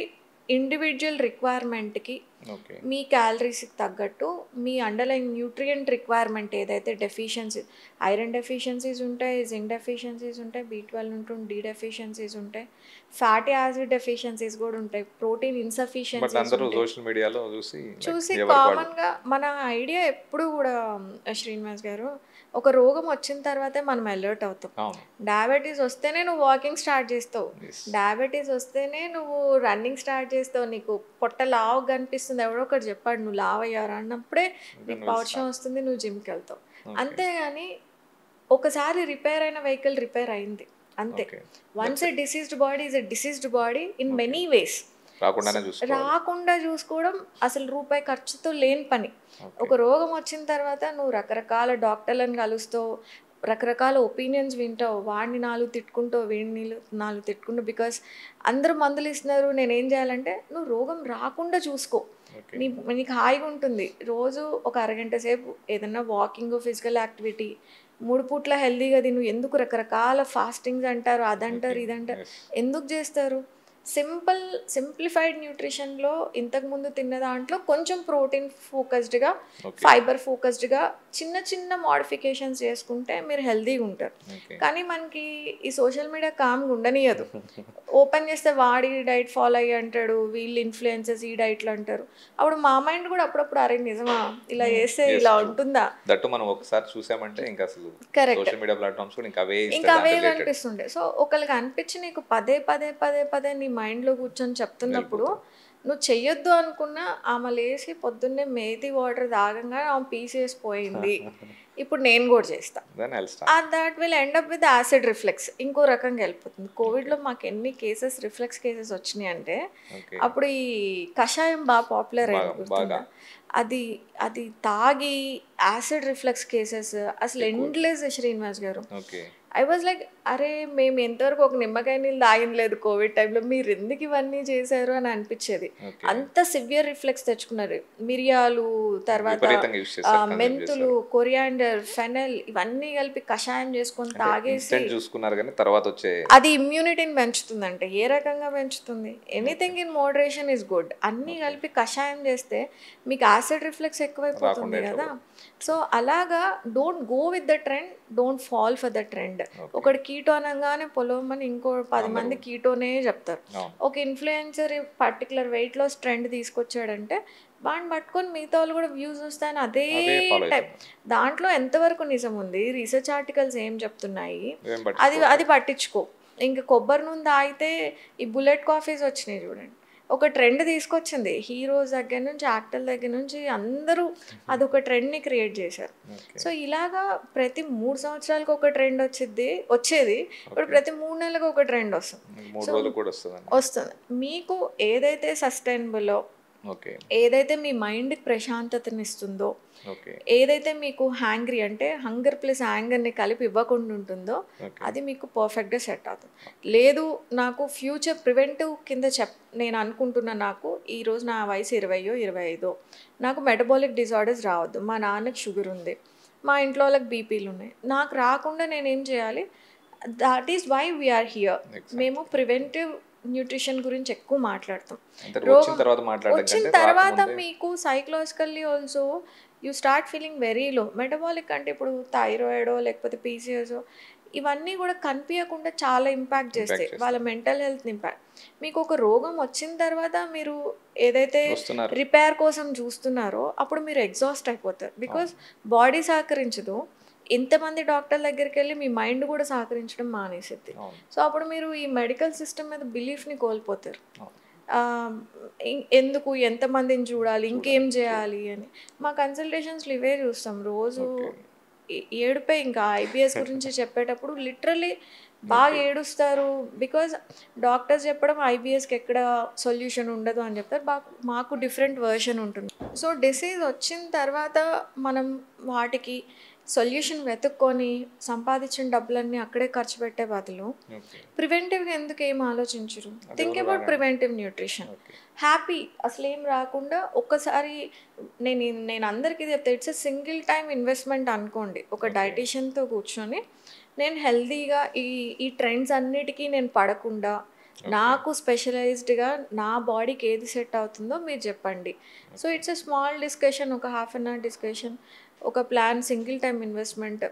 ఇండివిజువల్ రిక్వైర్మెంట్కి ఓకే. మీ క్యాలరీస్కి తగ్గట్టు మీ అండర్లైన్ న్యూట్రియంట్ రిక్వైర్మెంట్ ఏదైతే డెఫిషియన్సీ, ఐరన్ డెఫిషియన్సీస్ ఉంటాయి, జింక్ డెఫిషియన్సీస్ ఉంటాయి, B12 ఉంటుంది, డి డెఫిషియన్సీస్ ఉంటాయి, ఫ్యాటీ యాసిడ్ డెఫిషియన్సీస్ కూడా ఉంటాయి, ప్రోటీన్ బట్ ఇన్సఫిషియన్సీస్ అందరూ ఉంటాయి. సోషల్ మీడియాలో చూసి చూసి ఎవరికి వాళ్ళు కామన్గా మన ఐడియా ఎప్పుడు కూడా శ్రీనివాస్ గారు, ఒక రోగం వచ్చిన తర్వాతే మనం అలర్ట్ అవుతాం. అవును. డయాబెటీస్ వస్తేనే నువ్వు వాకింగ్ స్టార్ట్ చేస్తావు, Yes. డయాబెటీస్ వస్తేనే నువ్వు రన్నింగ్ స్టార్ట్ చేస్తావు, నీకు పొట్ట లావు కనిపిస్తుంది, ఎవడో ఒకటి చెప్పాడు నువ్వు లావు అయ్యారా అన్నప్పుడే నీకు పౌరుషం వస్తుంది, నువ్వు జిమ్కి వెళ్తావు. అంతేగాని ఒకసారి రిపేర్ అయిన వెహికల్ రిపేర్ అయింది అంతే. Okay. Once a diseased body is a diseased body in many ways. రాకుండానే చూసుకోవాలి. రాకుండా చూసుకోవడం అసలు రూపాయి ఖర్చుతో లేని పని. ఒక రోగం వచ్చిన తర్వాత నువ్వు రకరకాల డాక్టర్లను కలుస్తావు, రకరకాల ఒపీనియన్స్ వింటావు, వాడిని 4 తిట్టుకుంటావు, వీడిని 4 తిట్టుకుంటావు, బికాస్ అందరూ మందులు ఇస్తున్నారు, నేనేం చేయాలంటే నువ్వు రోగం రాకుండా చూసుకో. నీకు హాయిగా ఉంటుంది. రోజు ఒక అరగంట సేపు ఏదన్నా వాకింగ్, ఫిజికల్ యాక్టివిటీ, 3 పూట్ల హెల్దీగా తిను. ఎందుకు రకరకాల ఫాస్టింగ్స్ అంటారు, అదంటారు, ఇదంటారు, ఎందుకు చేస్తారు? సింప్లిఫైడ్ న్యూట్రిషన్లో ఇంతకుముందు తిన్న దాంట్లో కొంచెం ప్రోటీన్ ఫోకస్డ్గా, ఫైబర్ ఫోకస్డ్గా చిన్న చిన్న మోడిఫికేషన్స్ చేసుకుంటే మీరు హెల్దీగా ఉంటారు. కానీ మనకి ఈ సోషల్ మీడియా కామ్గా ఉండనియదు. ఓపెన్ చేస్తే వాడి డైట్ ఫాలో అయ్యి అంటాడు, వీళ్ళు ఇన్ఫ్లుయెన్సెస్ ఈ డైట్లు అంటారు. అప్పుడు మా మైండ్ కూడా అప్పుడప్పుడు అరే నిజమా ఇలా చేస్తే ఇలా ఉంటుందా, దట్టు మనం ఒకసారి చూసామంటే ఇంకా అసలు సోషల్ మీడియా ప్లాట్‌ఫామ్స్ కూడా ఇంకా అవే కనిపిస్తుండే. సో ఒకళ్ళకి అనిపించి నీకు పదే పదే పదే పదే నీ మైండ్లో కూర్చొని చెప్తున్నప్పుడు నువ్వు చెయ్యొద్దు అనుకున్నా ఆమె లేచి పొద్దున్నే మేతి వాటర్ తాగంగా ఆమె పీసేసిపోయింది, ఇప్పుడు నేను కూడా చేస్తా, that will end up with acid reflex. ఇంకో రకంగా వెళ్ళిపోతుంది. కోవిడ్లో మాకు ఎన్ని రిఫ్లెక్స్ కేసెస్ వచ్చినాయి అంటే అప్పుడు ఈ కషాయం బాగా పాపులర్ అయిపోతుంది. అది తాగి యాసిడ్ రిఫ్లెక్స్ కేసెస్ అసలు ఎండ్లెస్ శ్రీనివాస్ గారు. ఐ వాజ్ లైక్ అరే మేము ఎంతవరకు ఒక నిమ్మకాయ నీళ్ళు తాగింది లేదు కోవిడ్ టైంలో, మీరు ఎందుకు ఇవన్నీ చేశారు అని అనిపించేది. అంత సివియర్ రిఫ్లెక్స్ తెచ్చుకున్నారు. మిరియాలు, తర్వాత మెంతులు, కొరియాండర్, ఫెనల్ ఇవన్నీ కలిపి కషాయం చేసుకొని తాగేసి చూసుకున్నారు. కానీ తర్వాత వచ్చే అది ఇమ్యూనిటీని పెంచుతుందంటే ఏ రకంగా పెంచుతుంది? Anything in moderation is good. అన్నీ కలిపి కషాయం చేస్తే మీకు యాసిడ్ రిఫ్లెక్స్ ఎక్కువైపోతుంది కదా. సో అలాగా don't go with the trend, don't fall for the trend. ఒకటి కీటో అనగానే పొలవమని ఇంకో 10 మంది కీటోనే చెప్తారు. ఒక influencer particular weight loss trend తీసుకొచ్చాడంటే వాడిని పట్టుకొని మిగతా వాళ్ళు కూడా వ్యూస్ వస్తాయని అదే టైప్. దాంట్లో ఎంతవరకు నిజం ఉంది, రీసెర్చ్ ఆర్టికల్స్ ఏం చెప్తున్నాయి, అది పట్టించుకో. ఇంకా కొబ్బరి నూనె తాగితే ఈ బుల్లెట్ కాఫీస్ వచ్చినాయి చూడండి, ఒక ట్రెండ్ తీసుకొచ్చింది. హీరోస్ దగ్గర నుంచి, యాక్టర్ల దగ్గర నుంచి అందరూ అదొక ట్రెండ్ని క్రియేట్ చేశారు. సో ఇలాగా ప్రతి 3 సంవత్సరాలకు ఒక ట్రెండ్ వచ్చేది, ఇప్పుడు ప్రతి 3 నెలలకు ఒక ట్రెండ్ వస్తుంది. మీకు ఏదైతే సస్టైనబుల్లో, ఏదైతే మీ మైండ్కి ప్రశాంతతనిస్తుందో, ఏదైతే మీకు హ్యాంగ్రీ అంటే హంగర్ ప్లస్ యాంగర్ని కలిపి ఇవ్వకుండా ఉంటుందో అది మీకు పర్ఫెక్ట్గా సెట్ అవుతుంది. లేదు నాకు ఫ్యూచర్ ప్రివెంటివ్ కింద నేను అనుకుంటున్నా, నాకు ఈరోజు నా వయసు 20 25, నాకు మెటబాలిక్ డిజార్డర్స్ రావద్దు, మా నాన్నకి షుగర్ ఉంది, మా ఇంట్లో వాళ్ళకి బీపీలు ఉన్నాయి, నాకు రాకుండా నేనేం చేయాలి? That is why we are here. మేము ప్రివెంటివ్ న్యూట్రిషన్ గురించి ఎక్కువ మాట్లాడతాం. వచ్చిన తర్వాత మీకు psychologically also you start feeling very low. Metabolic అంటే ఇప్పుడు థైరాయిడో లేకపోతే పీసీఎస్ఓ ఇవన్నీ కూడా కనిపించకుండా చాలా ఇంపాక్ట్ చేస్తాయి వాళ్ళ మెంటల్ హెల్త్ ఇంపాక్ట్. మీకు ఒక రోగం వచ్చిన తర్వాత మీరు ఏదైతే రిపేర్ కోసం చూస్తున్నారో అప్పుడు మీరు ఎగ్జాస్ట్ అయిపోతారు, బికాస్ బాడీ సహకరించదు. ఎంతమంది డాక్టర్ దగ్గరికి వెళ్ళి మీ మైండ్ కూడా సహకరించడం మానేసిద్ది. సో అప్పుడు మీరు ఈ మెడికల్ సిస్టమ్ మీద బిలీఫ్ని కోల్పోతారు. ఎందుకు ఎంతమందిని చూడాలి, ఇంకేం చేయాలి అని. మా కన్సల్టేషన్స్లో ఇవే చూస్తాం రోజు. ఏడుపే ఇంకా ఐబిఎస్ గురించి చెప్పేటప్పుడు లిటరలీ బాగా ఏడుస్తారు, బికాజ్ డాక్టర్స్ చెప్పడం ఐబిఎస్కి ఎక్కడ సొల్యూషన్ ఉండదు అని చెప్తారు, మాకు డిఫరెంట్ వర్షన్ ఉంటుంది. సో డిసీజ్ వచ్చిన తర్వాత మనం వాటికి సొల్యూషన్ వెతుక్కొని సంపాదించిన డబ్బులన్నీ అక్కడే ఖర్చు పెట్టే బదులు ప్రివెంటివ్గా ఎందుకు ఏం ఆలోచించరు? Think about preventive nutrition. Happy అసలు ఏం రాకుండా ఒక్కసారి నేను అందరికీ చెప్తే it's a single time investment అనుకోండి. ఒక డైటీషియన్తో కూర్చొని నేను హెల్తీగా ఈ ట్రెండ్స్ అన్నిటికీ నేను పడకుండా నాకు స్పెషలైజ్డ్గా నా బాడీకి ఏది సెట్ అవుతుందో మీరు చెప్పండి. So it's a small discussion, ఒక హాఫ్ అన్ అవర్ డిస్కషన్, ఒక ప్లాన్, సింగిల్ టైమ్ ఇన్వెస్ట్మెంట్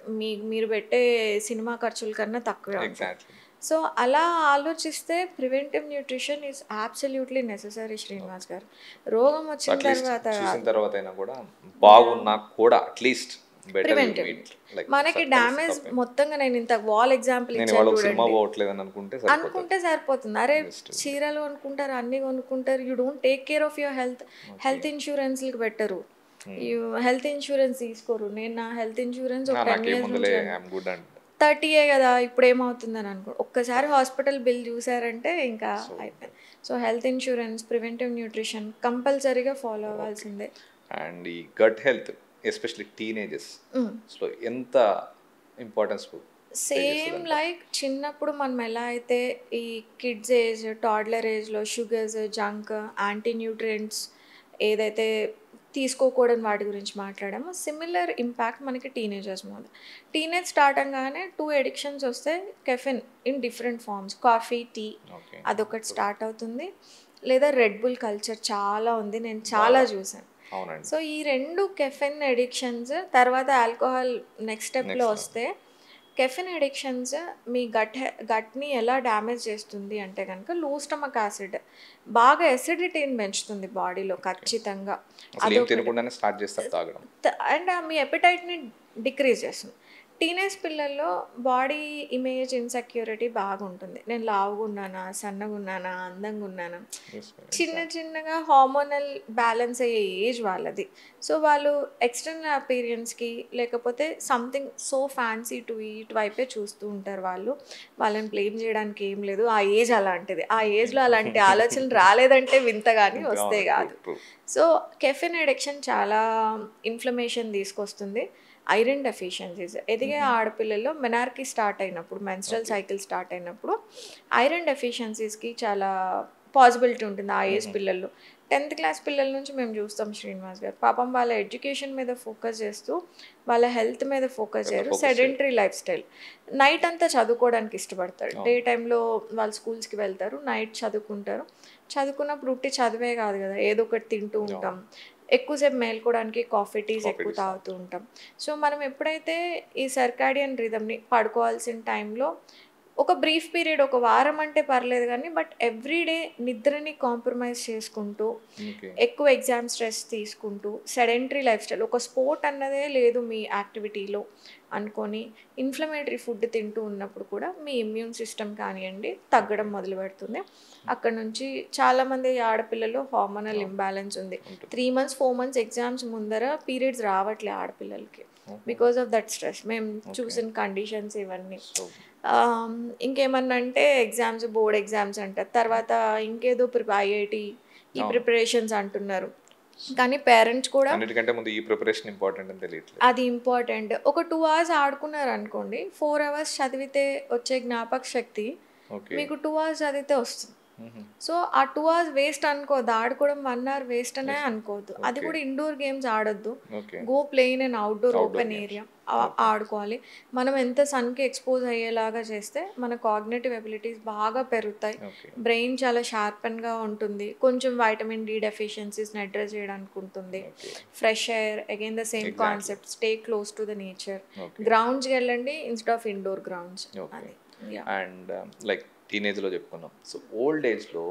మీరు పెట్టే సినిమా ఖర్చుల కన్నా తక్కువే ఉంటాయి. సో అలా ఆలోచిస్తే preventive nutrition is absolutely necessary Srinivas గారు. రోగం వచ్చిన తర్వాత అయినా కూడా బాగున్నా కూడా అట్లీస్ట్ ప్రివెంటివ్. మనకి డ్యామేజ్ మొత్తంగా, నేను ఇంత వాల్ ఎగ్జాంపుల్ ఇచ్చాను అనుకుంటే సరిపోతుంది. అరే చీరలు కొనుక్కుంటారు, అన్ని కొనుక్కుంటారు, you don't take care of your health. Health ఇన్సూరెన్స్కి పెట్టరు, హెల్త్ ఇన్సూరెన్స్ తీసుకోరు. నేను నా హెల్త్ ఇన్సూరెన్స్ ఒక 10 years నుంచి 30 కదా, ఇప్పుడు ఏమవుతుందని అనుకో, ఒక్కసారి హాస్పిటల్ బిల్ చూసారంటే ఇంకా అయిపోయింది. So health insurance, preventive nutrition కంపల్సరీగా ఫాలో అవ్వాల్సిందే. అండ్ ఈ గట్ హెల్త్ ఎస్పెషల్లీ టీనేజెస్లో ఎంత ఇంపార్టెన్స్? సేమ్ లైక్ చిన్నప్పుడు మనం ఎలా అయితే ఈ కిడ్స్ ఏజ్, టాడ్లర్ ఏజ్లో షుగర్స్, జంక్, యాంటీ న్యూట్రియంట్స్ ఏదైతే తీసుకోకూడని వాటి గురించి మాట్లాడామో, సిమిలర్ ఇంపాక్ట్ మనకి టీనేజర్స్ మీద. టీనేజ్ స్టార్ట్ అవగానే 2 ఎడిక్షన్స్ వస్తాయి. Caffeine in different forms, coffee, tea అదొకటి స్టార్ట్ అవుతుంది. లేదా రెడ్ బుల్ కల్చర్ చాలా ఉంది, నేను చాలా చూసాను. సో ఈ 2 కెఫిన్ ఎడిక్షన్స్ తర్వాత ఆల్కహాల్ నెక్స్ట్ స్టెప్లో వస్తే, కెఫిన్ ఎడిక్షన్స్ మీ గట్ని ఎలా డ్యామేజ్ చేస్తుంది అంటే కనుక, లో స్టమక్ యాసిడ్ బాగా ఎసిడిటీని పెంచుతుంది బాడీలో ఖచ్చితంగా. అండ్ మీ ఎపిటైట్ని డిక్రీజ్ చేస్తుంది. టీనేజ్ పిల్లల్లో బాడీ ఇమేజ్ ఇన్సెక్యూరిటీ బాగా ఉంటుంది. నేను లావుగా ఉన్నానా, సన్నగా ఉన్నానా, అందంగా ఉన్నానా, చిన్నగా హార్మోనల్ బ్యాలెన్స్ అయ్యే ఏజ్ వాళ్ళది. సో వాళ్ళు ఎక్స్టర్నల్ అపీరియన్స్కి లేకపోతే something so fancy to eat వైపే చూస్తూ ఉంటారు. వాళ్ళని బ్లేమ్ చేయడానికి ఏం లేదు, ఆ ఏజ్ అలాంటిది. ఆ ఏజ్లో అలాంటి ఆలోచనలు రాలేదంటే వింత కానీ వస్తే కాదు. సో కెఫిన్ అడిక్షన్ చాలా ఇన్ఫ్లమేషన్ తీసుకొస్తుంది. ఐరన్ డెఫిషియన్సీస్ ఎదిగే ఆడపిల్లల్లో మెనార్కీ స్టార్ట్ అయినప్పుడు, మెన్స్ట్రల్ సైకిల్ స్టార్ట్ అయినప్పుడు ఐరన్ డెఫిషియన్సీస్కి చాలా పాసిబిలిటీ ఉంటుంది ఆ ఏజ్ పిల్లల్లో. 10th క్లాస్ పిల్లల నుంచి మేము చూస్తాం శ్రీనివాస్ గారు, పాపం వాళ్ళ ఎడ్యుకేషన్ మీద ఫోకస్ చేస్తూ వాళ్ళ హెల్త్ మీద ఫోకస్ చేయరు. Sedentary life style. నైట్ అంతా చదువుకోవడానికి ఇష్టపడతారు. డే టైంలో వాళ్ళు స్కూల్స్కి వెళ్తారు, నైట్ చదువుకుంటారు. చదువుకున్నప్పుడు ఉట్టి చదివే కాదు కదా, ఏదో ఒకటి తింటూ ఉంటాం, ఎక్కువసేపు మేల్కోవడానికి కాఫీ, టీస్ ఎక్కువ తాగుతూ ఉంటాం. సో మనం ఎప్పుడైతే ఈ సర్కాడియన్ రిథమ్ని పడుకోవాల్సిన టైంలో ఒక బ్రీఫ్ పీరియడ్, ఒక వారం అంటే పర్లేదు కానీ, బట్ ఎవ్రీడే నిద్రని కాంప్రమైజ్ చేసుకుంటూ, ఎక్కువ ఎగ్జామ్ స్ట్రెస్ తీసుకుంటూ, సెడెంటరీ లైఫ్ స్టైల్, ఒక స్పోర్ట్ అన్నదే లేదు మీ యాక్టివిటీలో అనుకొని ఇన్ఫ్లమేటరీ ఫుడ్ తింటూ ఉన్నప్పుడు కూడా మీ ఇమ్యూన్ సిస్టమ్ కానివ్వండి తగ్గడం మొదలు పెడుతుంది. అక్కడ నుంచి చాలామంది ఆడపిల్లలు హార్మోనల్ ఇంబ్యాలెన్స్ ఉంది. 3 months 4 months ఎగ్జామ్స్ ముందర పీరియడ్స్ రావట్లే ఆడపిల్లలకి, బికాస్ ఆఫ్ దట్ స్ట్రెస్. మేము చూసిన కండిషన్స్ ఇవన్నీ. ఇంకేమన్నా అంటే ఎగ్జామ్స్, బోర్డ్ ఎగ్జామ్స్ అంటారు, తర్వాత ఇంకేదో ఐఐటి ఈ ప్రిపరేషన్స్ అంటున్నారు. కానీ పేరెంట్స్ కూడా అన్నిటికంటే ముందు ఈ ప్రిపరేషన్ ఇంపార్టెంట్ అని తెలియట్లేదు. అది ఇంపార్టెంట్. ఒక 2 hours ఆడుకున్నారు అనుకోండి, 4 hours చదివితే వచ్చే జ్ఞాపక శక్తి మీకు 2 hours చదివితే వస్తుంది. సో ఆ 2 hours వేస్ట్ అనుకోవద్దు, ఆడుకోవడం 1 hour వేస్ట్ అనే అనుకోవద్దు. అది కూడా ఇండోర్ గేమ్స్ ఆడొద్దు, go play in and outdoor open area ఆడుకోవాలి. మనం ఎంత సన్కి ఎక్స్పోజ్ అయ్యేలాగా చేస్తే మన కాగ్నిటివ్ ఎబిలిటీస్ బాగా పెరుగుతాయి, బ్రెయిన్ చాలా షార్పెన్గా ఉంటుంది, కొంచెం వైటమిన్ డి డెఫిషియన్సీస్ని అడ్రస్ చేయడానికి ఉంటుంది. Fresh air, again the same concept, stay close to the nature. గ్రౌండ్స్కి వెళ్ళండి instead of indoor grounds. And like టీనేజ్లో చెప్పుకున్నాం, సో ఓల్డ్ ఏజ్లో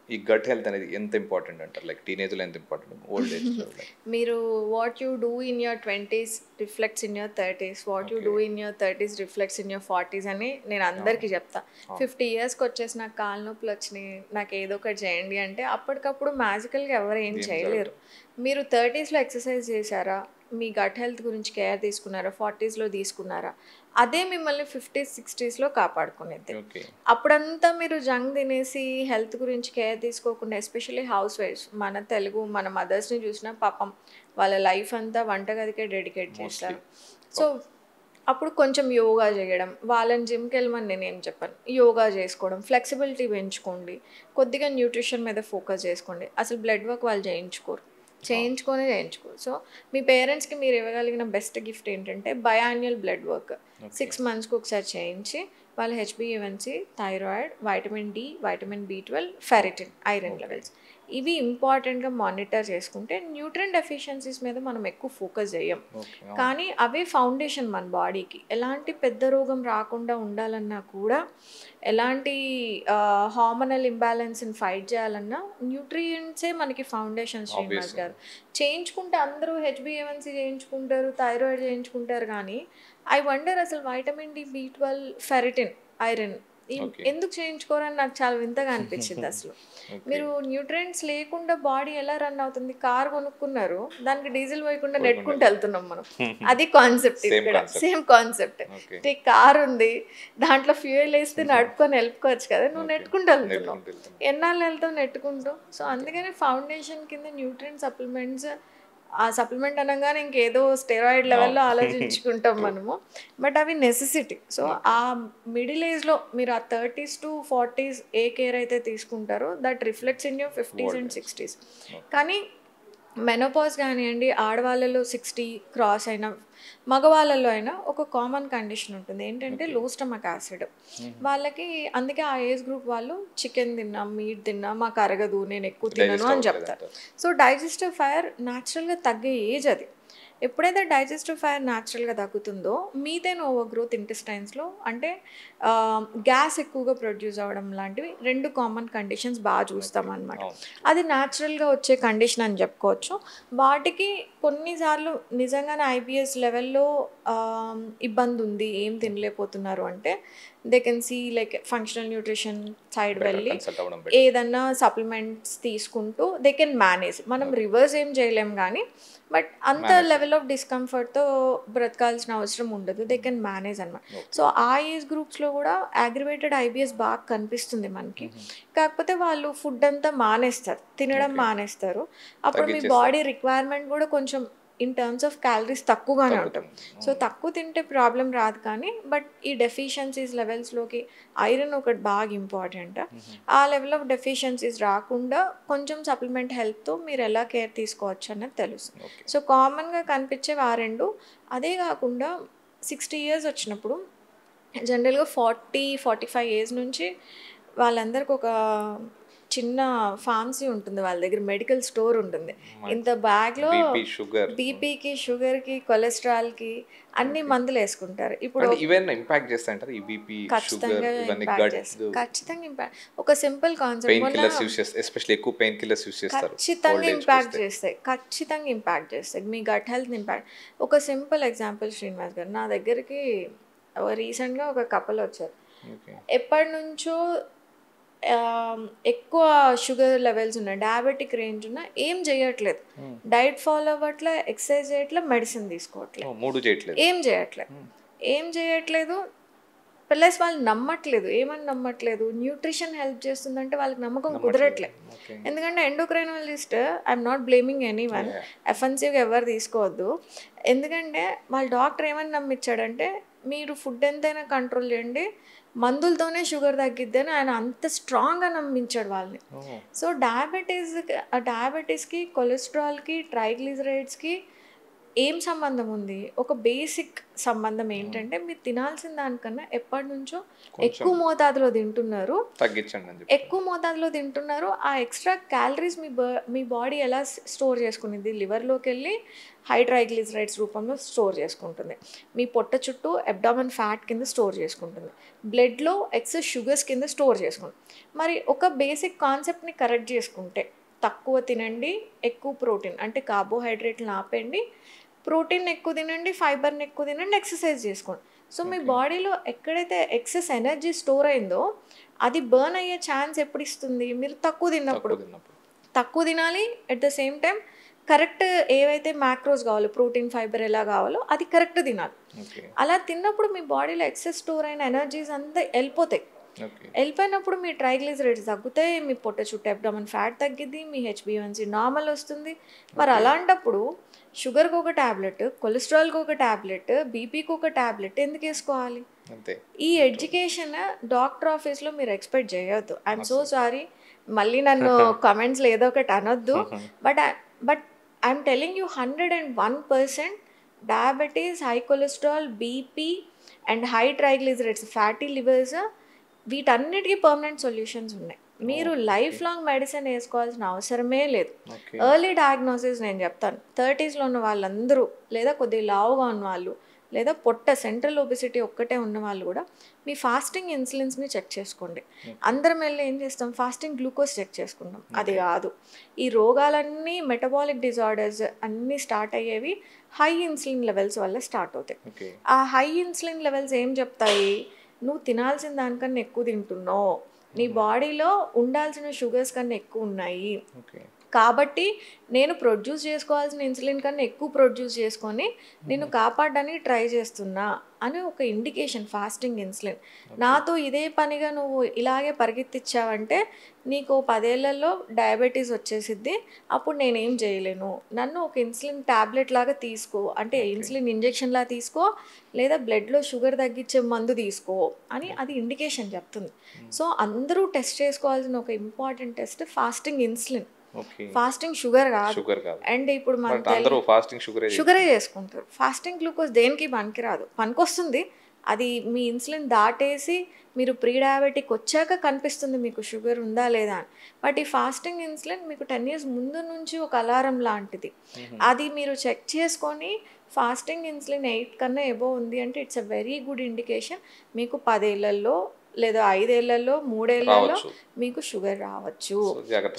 ఈ గట్ హెల్త్ అనేది ఎంత ఇంపార్టెంట్ అంటారు? లైక్ టీనేజ్లో ఎంత ఇంపార్టెంట్, ఓల్డ్ ఏజ్లో? మీరు what you do in your 20s reflects in your 30s, what you do in your 30s reflects in your 40s అని నేను అందరికీ చెప్తా. 50 yearsకి వచ్చేసి నాకు కాళ్ళ నొప్పులు వచ్చినాయి, నాకు ఏదో ఒకటి చేయండి అంటే అప్పటికప్పుడు మ్యాజికల్గా ఎవరు ఏం చేయలేరు. మీరు 30sలో ఎక్సర్సైజ్ చేశారా, మీ గట్ హెల్త్ గురించి కేర్ తీసుకున్నారా, 40sలో తీసుకున్నారా, అదే మిమ్మల్ని 50s 60sలో కాపాడుకునేది. అప్పుడంతా మీరు జంక్ తినేసి హెల్త్ గురించి కేర్ తీసుకోకుండా, ఎస్పెషల్లీ హౌస్ వైఫ్స్, మన తెలుగు మన మదర్స్ని చూసినా పాపం వాళ్ళ లైఫ్ అంతా వంటగదికే డెడికేట్ చేస్తారు. సో అప్పుడు కొంచెం యోగా చేయడం, వాళ్ళని జిమ్కి వెళ్ళమని నేనేం చెప్పాను, యోగా చేసుకోవడం, ఫ్లెక్సిబిలిటీ పెంచుకోండి, కొద్దిగా న్యూట్రిషన్ మీద ఫోకస్ చేసుకోండి. అసలు బ్లడ్ వర్క్ వాళ్ళు చేయించుకోరు. సో మీ పేరెంట్స్కి మీరు ఇవ్వగలిగిన బెస్ట్ గిఫ్ట్ ఏంటంటే బయాన్యువల్ బ్లడ్ వర్క్. 6 monthsకి ఒకసారి చేయించి వాళ్ళ H B A one C, thyroid, vitamin D, vitamin B12, ferritin, iron levels ఇవి ఇంపార్టెంట్గా మానిటర్ చేసుకుంటే న్యూట్రియం డెఫిషియన్సీస్ మీద మనం ఎక్కువ ఫోకస్ చేయం. కానీ అవే ఫౌండేషన్ మన బాడీకి. ఎలాంటి పెద్ద రోగం రాకుండా ఉండాలన్నా కూడా, ఎలాంటి హార్మోనల్ ఇంబ్యాలెన్స్ని ఫైట్ చేయాలన్నా న్యూట్రియంట్సే మనకి ఫౌండేషన్. శ్రీనివాస్ గారు చేయించుకుంటే అందరూ హెచ్బిఏవన్సీ చేయించుకుంటారు, థైరాయిడ్ చేయించుకుంటారు, కానీ ఐ వండర్ అసలు vitamin D, B12, ferritin, iron ఎందుకు చేయించుకోరని నాకు చాలా వింతగా అనిపించింది. అసలు మీరు న్యూట్రియంట్స్ లేకుండా బాడీ ఎలా రన్ అవుతుంది? కార్ కొనుక్కున్నారు, దానికి డీజిల్ పోయకుండా నెట్టుకుంటూ వెళ్తున్నాం మనం. అది కాన్సెప్ట్ ఇక్కడ, సేమ్ కాన్సెప్ట్. కార్ ఉంది, దాంట్లో ఫ్యూయల్ వేస్తే నడుపుకొని వెళ్ళుకోవచ్చు కదా, నువ్వు నెట్టుకుంటూ వెళ్తున్నావు, ఎన్నాళ్ళు వెళ్తావు నెట్టుకుంటూ. సో అందుకని ఫౌండేషన్ కింద న్యూట్రియంట్ సప్లిమెంట్స్, ఆ సప్లిమెంట్ అనగానే ఇంకేదో స్టెరాయిడ్ లెవెల్లో ఆలోచించుకుంటాం మనము, బట్ అవి నెసెసిటీ. సో ఆ మిడిల్ ఏజ్లో మీరు ఆ 30s to 40s A care అయితే తీసుకుంటారో that reflects in your 50s and 60s. కానీ మెనోపాజ్ కానివ్వండి, ఆడవాళ్ళలో 60 క్రాస్ అయిన, మగవాళ్ళలో అయినా ఒక కామన్ కండిషన్ ఉంటుంది ఏంటంటే లో స్టమక్ యాసిడ్. వాళ్ళకి అందుకే ఆ ఏజ్ గ్రూప్ వాళ్ళు చికెన్ తిన్నా, మీట్ తిన్నా మాకు అరగదు, నేను ఎక్కువ తినను అని చెప్తారు. సో డైజెస్టివ్ ఫైర్ న్యాచురల్గా తగ్గే ఏజ్ అది. ఎప్పుడైతే డైజెస్టివ్ ఫైర్ న్యాచురల్గా తగ్గుతుందో మీథేన్ ఓవర్ గ్రోత్ ఇంటెస్టైన్స్లో, అంటే గ్యాస్ ఎక్కువగా ప్రొడ్యూస్ అవ్వడం లాంటివి 2 కామన్ కండిషన్స్ బాగా చూస్తాం అనమాట. అది న్యాచురల్గా వచ్చే కండిషన్ అని చెప్పుకోవచ్చు. వాటికి కొన్నిసార్లు నిజంగానే IBS లెవెల్లో ఇబ్బంది ఉంది, ఏం తినలేకపోతున్నారు అంటే they can see like functional nutrition side వెళ్ళి ఏదన్నా సప్లిమెంట్స్ తీసుకుంటూ దే కెన్ మేనేజ్. మనం రివర్స్ ఏం చేయలేం కానీ, బట్ అంత లెవెల్ ఆఫ్ డిస్కంఫర్ట్తో బ్రతకాల్సిన అవసరం ఉండదు, దే కెన్ మేనేజ్ అనమాట. సో ఆ ఏజ్ గ్రూప్స్లో కూడా అగ్రివేటెడ్ IBS బాగా కనిపిస్తుంది మనకి. కాకపోతే వాళ్ళు ఫుడ్ అంతా మానేస్తారు, తినడం మానేస్తారు. అప్పుడు మీ బాడీ రిక్వైర్మెంట్ కూడా కొంచెం ఇన్ టర్మ్స్ ఆఫ్ క్యాలరీస్ తక్కువగానే ఉంటుంది. సో తక్కువ తింటే ప్రాబ్లం రాదు కానీ, బట్ ఈ డెఫిషియన్సీస్ లెవెల్స్లోకి ఐరన్ ఒకటి బాగా ఇంపార్టెంట్. ఆ లెవెల్ ఆఫ్ డెఫిషియన్సీస్ రాకుండా కొంచెం సప్లిమెంట్ హెల్త్తో మీరు ఎలా కేర్ తీసుకోవచ్చు అన్నది తెలుసు. సో కామన్గా కనిపించేవి ఆ 2. అదే కాకుండా 60 years వచ్చినప్పుడు జనరల్గా 40-45 years నుంచి వాళ్ళందరికీ ఒక చిన్న ఫార్మసీ ఉంటుంది, వాళ్ళ దగ్గర మెడికల్ స్టోర్ ఉంటుంది. ఇంత బ్యాగ్లో బీపీకి, షుగర్కి, కొలెస్ట్రాల్కి అన్ని మందులు వేసుకుంటారు. ఇప్పుడు ఖచ్చితంగా ఇంపాక్ట్. ఒక సింపుల్ కాన్సెప్ట్, ఖచ్చితంగా ఇంపాక్ట్ చేస్తాయి మీ గట్ హెల్త్ ఇంపాక్ట్. ఒక సింపుల్ ఎగ్జాంపుల్ శ్రీనివాస్ గారు, నా దగ్గరికి రీసెంట్గా ఒక కపుల్ వచ్చారు. ఎప్పటి నుంచో ఎక్కువ షుగర్ లెవెల్స్ ఉన్నాయి, డయాబెటిక్ రేంజ్ ఉన్నా, ఏం చేయట్లేదు, డైట్ ఫాలో అవ్వట్లే, ఎక్సర్సైజ్ చేయట్లేదు, మెడిసిన్ తీసుకోవట్లేదు, ఏం చేయట్లేదు. ప్లస్ వాళ్ళు నమ్మట్లేదు. ఏమని నమ్మట్లేదు? న్యూట్రిషన్ హెల్ప్ చేస్తుందంటే వాళ్ళకి నమ్మకం కుదరట్లేదు. ఎందుకంటే endocrinologist, I'm not blaming any one, ఎఫెన్సివ్గా ఎవరు తీసుకోవద్దు. ఎందుకంటే వాళ్ళ డాక్టర్ ఏమని నమ్మించాడంటే మీరు ఫుడ్ ఎంతైనా కంట్రోల్ చేయండి, మందులతోనే షుగర్ తగ్గిద్దని ఆయన అంత స్ట్రాంగ్గా నమ్మించాడు వాళ్ళని. సో డయాబెటీస్కి, కొలెస్ట్రాల్కి, ట్రైగ్లిజరైడ్స్కి ఏం సంబంధం ఉంది? ఒక బేసిక్ సంబంధం ఏంటంటే మీరు తినాల్సిన దానికన్నా ఎప్పటి నుంచో ఎక్కువ మోతాదులో తింటున్నారు, ఎక్కువ మోతాదులో తింటున్నారు. ఆ ఎక్స్ట్రా క్యాలరీస్ మీ బాడీ ఎలా స్టోర్ చేసుకునేది? లివర్లోకి వెళ్ళి హై ట్రైగ్లిజరైడ్స్ రూపంలో స్టోర్ చేసుకుంటుంది, మీ పొట్ట చుట్టూ అబ్డామన్ ఫ్యాట్ కింద స్టోర్ చేసుకుంటుంది, బ్లడ్లో ఎక్సెస్ షుగర్స్ కింద స్టోర్ చేసుకుంటుంది. మరి ఒక బేసిక్ కాన్సెప్ట్ని కరెక్ట్ చేసుకుంటే తక్కువ తినండి, ఎక్కువ ప్రోటీన్ అంటే కార్బోహైడ్రేట్లను ఆపండి, ప్రోటీన్ ఎక్కువ తినండి, ఫైబర్ని ఎక్కువ తినండి, ఎక్సర్సైజ్ చేసుకోండి. సో మీ బాడీలో ఎక్కడైతే ఎక్సెస్ ఎనర్జీ స్టోర్ అయిందో అది బర్న్ అయ్యే ఛాన్స్ ఎప్పుడు ఇస్తుంది? మీరు తక్కువ తిన్నప్పుడు. తక్కువ తినాలి, at the same time correct ఏవైతే మ్యాక్రోస్ కావాలో, ప్రోటీన్, ఫైబర్ ఎలా కావాలో అది కరెక్ట్ తినాలి. అలా తిన్నప్పుడు మీ బాడీలో ఎక్సెస్ స్టోర్ అయిన ఎనర్జీస్ అంతా వెళ్ళిపోతాయి. వెళ్ళిపోయినప్పుడు మీ ట్రైగ్లిజరైడ్స్ తగ్గుతాయి, మీ పొట్ట చుట్టూ అబ్డామన్ ఫ్యాట్ తగ్గిద్ది, మీ HbA1c నార్మల్ వస్తుంది. మరి అలాంటప్పుడు షుగర్కి ఒక ట్యాబ్లెట్, కొలెస్ట్రాల్కి ఒక ట్యాబ్లెట్, బీపీకి ఒక ట్యాబ్లెట్ ఎందుకు వేసుకోవాలి? ఈ ఎడ్యుకేషన్ డాక్టర్ ఆఫీస్లో మీరు ఎక్స్పెక్ట్ చేయొద్దు. ఐఎమ్ సో సారీ, మళ్ళీ నన్ను కమెంట్స్లో ఏదో ఒకటి అనొద్దు, but I'm telling you 101% diabetes, high cholesterol, BP and high triglycerides, fatty livers, వీటన్నిటికీ పర్మనెంట్ సొల్యూషన్స్ ఉన్నాయి. మీరు లైఫ్ లాంగ్ మెడిసిన్ వేసుకోవాల్సిన అవసరమే లేదు. ఎర్లీ డయాగ్నోసిస్ నేను చెప్తాను. 30sలో ఉన్న వాళ్ళందరూ, లేదా కొద్దిగా లావుగా ఉన్న వాళ్ళు, లేదా పొట్ట సెంట్రల్ ఒబిసిటీ ఒక్కటే ఉన్న వాళ్ళు కూడా మీ ఫాస్టింగ్ ఇన్సులిన్స్ని చెక్ చేసుకోండి. అందరం వెళ్ళి ఏం చేస్తాం, ఫాస్టింగ్ గ్లూకోజ్ చెక్ చేసుకుంటాం. అది కాదు. ఈ రోగాలన్నీ, మెటబాలిక్ డిజార్డర్స్ అన్నీ స్టార్ట్ అయ్యేవి హై ఇన్సులిన్ లెవెల్స్ వల్ల స్టార్ట్ అవుతాయి. ఆ హై ఇన్సులిన్ లెవెల్స్ ఏం చెప్తాయి, నువ్వు తినాల్సిన దానికన్నా ఎక్కువ తింటున్నావు, నీ బాడీలో ఉండాల్సిన షుగర్స్ కన్నా ఎక్కువ ఉన్నాయి, కాబట్టి నేను ప్రొడ్యూస్ చేసుకోవాల్సిన ఇన్సులిన్ కన్నా ఎక్కువ ప్రొడ్యూస్ చేసుకొని నిన్ను కాపాడడానికి ట్రై చేస్తున్నా అని ఒక ఇండికేషన్ ఫాస్టింగ్ ఇన్సులిన్. నాతో ఇదే పనిగా నువ్వు ఇలాగే పరిగెత్తిచ్చావంటే నీకు 10 ఏళ్లలో డయాబెటీస్ వచ్చేసిద్ది, అప్పుడు నేనేం చేయలేను, నన్ను ఒక ఇన్సులిన్ ట్యాబ్లెట్ లాగా తీసుకో, అంటే ఇన్సులిన్ ఇంజెక్షన్ లాగా తీసుకో, లేదా బ్లడ్లో షుగర్ తగ్గించే మందు తీసుకో అని అది ఇండికేషన్ చెప్తుంది. సో అందరూ టెస్ట్ చేసుకోవాల్సిన ఒక important test fasting insulin. Fasting sugar కాదు. అండ్ ఇప్పుడు షుగరే చేసుకుంటారు. ఫాస్టింగ్ గ్లూకోజ్ దేనికి పనికిరాదు, పనికొస్తుంది. అది మీ ఇన్సులిన్ దాటేసి మీరు ప్రీ డయాబెటిక్ వచ్చాక కనిపిస్తుంది మీకు షుగర్ ఉందా లేదా అని. బట్ ఈ ఫాస్టింగ్ ఇన్సులిన్ మీకు 10 years ముందు నుంచి ఒక అలారం లాంటిది. అది మీరు చెక్ చేసుకొని ఫాస్టింగ్ ఇన్సులిన్ 8 కన్నా ఎబో ఉంది అంటే it's a very good indication మీకు 10 ఏళ్లలో లేదా 5 ఏళ్లలో 3 ఏళ్లలో మీకు షుగర్ రావచ్చు.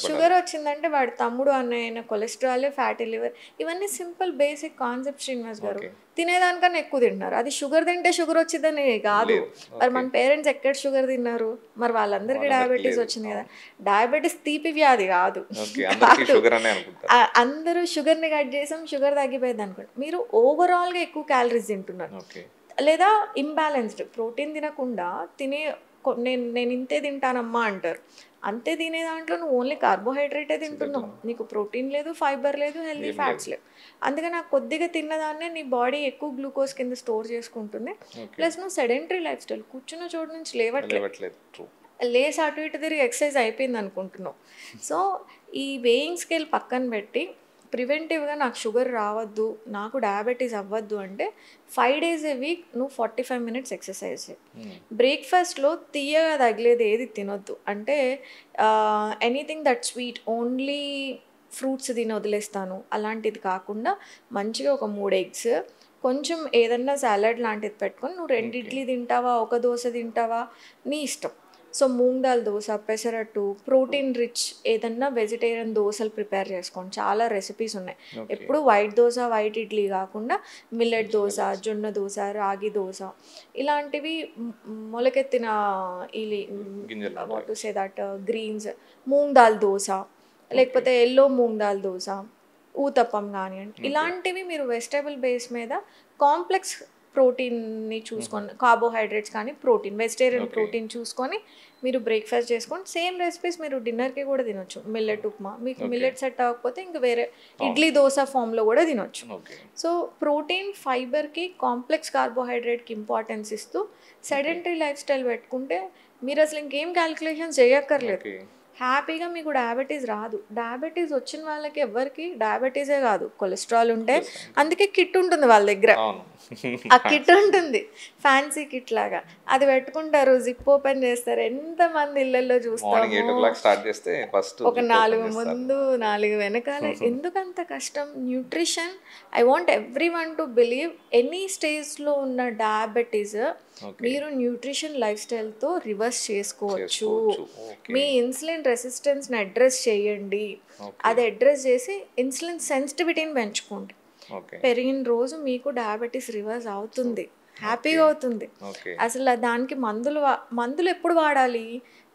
షుగర్ వచ్చిందంటే వాడి తమ్ముడు అన్నయ్య కొలెస్ట్రాల్, ఫ్యాటీ లివర్, ఇవన్నీ సింపుల్ బేసిక్ కాన్సెప్ట్. శ్రీనివాస్ గారు తినేదానికన్నా ఎక్కువ తింటున్నారు. అది షుగర్ తింటే షుగర్ వచ్చిందని కాదు. మరి మన పేరెంట్స్ ఎక్కడ షుగర్ తిన్నారు, మరి వాళ్ళందరికీ డయాబెటీస్ వచ్చింది కదా. డయాబెటీస్ తీపి వ్యాధి కాదు. అందరూ షుగర్ని కట్ చేసాం, షుగర్ తగ్గిపోయింది అనుకోండి. మీరు ఓవరాల్గా ఎక్కువ క్యాలరీస్ తింటున్నారు, లేదా ఇంబ్యాలెన్స్డ్. ప్రోటీన్ తినకుండా నేను ఇంతే తింటానమ్మా అంటారు. అంతే తినే దాంట్లో నువ్వు ఓన్లీ కార్బోహైడ్రేటే తింటున్నావు, నీకు ప్రోటీన్ లేదు, ఫైబర్ లేదు, హెల్దీ ఫ్యాట్స్ లేవు. అందుకని నాకు కొద్దిగా తిన్నదాన్నే నీ బాడీ ఎక్కువ గ్లూకోజ్ కింద స్టోర్ చేసుకుంటుంది. ప్లస్ నువ్వు సెడెంటరీ లైఫ్ స్టైల్, కూర్చున్న చోటు నుంచి లేవట్లేదు, లేసి అటు ఇటు తిరిగి ఎక్సర్సైజ్ అయిపోయింది అనుకుంటున్నావు. సో ఈ వేయింగ్ స్కేల్ పక్కన పెట్టి ప్రివెంటివ్గా నాకు షుగర్ రావద్దు, నాకు డయాబెటీస్ అవ్వద్దు అంటే 5 days a week నువ్వు 45 minutes ఎక్సర్సైజ్ చేయి. బ్రేక్ఫాస్ట్లో తీయగా తగిలేది ఏది తినొద్దు. అంటే anything that sweet, only fruits తిని వదిలేస్తాను అలాంటిది కాకుండా మంచిగా ఒక 3 eggs, కొంచెం ఏదన్నా సాలడ్ లాంటిది పెట్టుకొని నువ్వు 2 ఇడ్లీ తింటావా, 1 దోశ తింటావా, నీ ఇష్టం. So moong dal dosa, pesarattu, protein rich ఏదన్నా వెజిటేరియన్ దోశలు ప్రిపేర్ చేసుకోండి. చాలా రెసిపీస్ ఉన్నాయి. ఎప్పుడు వైట్ దోశ, వైట్ ఇడ్లీ కాకుండా మిల్లెట్ దోశ, జొన్న దోశ, రాగి దోశ, ఇలాంటివి మొలకెత్తిన what to say that greens, moong dal dosa, లేకపోతే ఎల్లో మూంగ్ దాల్ దోశ, ఊతప్పం కానివ్వండి, ఇలాంటివి మీరు వెజిటేబుల్ బేస్ మీద కాంప్లెక్స్ ప్రోటీన్ని చూసుకొని, కార్బోహైడ్రేట్స్ కానీ ప్రోటీన్, వెజిటేరియన్ ప్రోటీన్ చూసుకొని మీరు బ్రేక్ఫాస్ట్ చేసుకోండి. సేమ్ రెసిపీస్ మీరు డిన్నర్కి కూడా తినొచ్చు. మిల్లెట్ ఉప్మా, మీకు మిల్లెట్ సెట్ అవ్వకపోతే ఇంక వేరే ఇడ్లీ దోశ ఫామ్లో కూడా తినొచ్చు. సో ప్రోటీన్, ఫైబర్కి, కాంప్లెక్స్ కార్బోహైడ్రేట్కి ఇంపార్టెన్స్ ఇస్తూ సెడెంటరీ లైఫ్ స్టైల్ పెట్టుకుంటే మీరు అసలు ఇంకేం క్యాలిక్యులేషన్స్ చేయక్కర్లేదు. హ్యాపీగా మీకు డయాబెటీస్ రాదు. డయాబెటీస్ వచ్చిన వాళ్ళకి ఎవరికి డయాబెటీసే కాదు, కొలెస్ట్రాల్ ఉంటే, అందుకే కిట్ ఉంటుంది వాళ్ళ దగ్గర. ఆ కిట్ ఉంటుంది, ఫ్యాన్సీ కిట్ లాగా, అది పెట్టుకుంటారు, జిప్ ఓపెన్ చేస్తారు. ఎంతమంది ఇళ్లలో చూస్తాము, ఒక 4 ముందు 4 వెనకాల. ఎందుకంత కష్టం? Nutrition. I want every one to believe any స్టేజ్లో ఉన్న డయాబెటీస్ మీరు న్యూట్రిషన్ లైఫ్ స్టైల్తో రివర్స్ చేసుకోవచ్చు. మీ ఇన్సులిన్ రెసిస్టెన్స్ని అడ్రస్ చేయండి. అది అడ్రస్ చేసి ఇన్సులిన్ సెన్సిటివిటీని పెంచుకోండి. పెరిగిన రోజు మీకు డయాబెటీస్ రివర్స్ అవుతుంది, హ్యాపీగా అవుతుంది. అసలు దానికి మందులు ఎప్పుడు వాడాలి?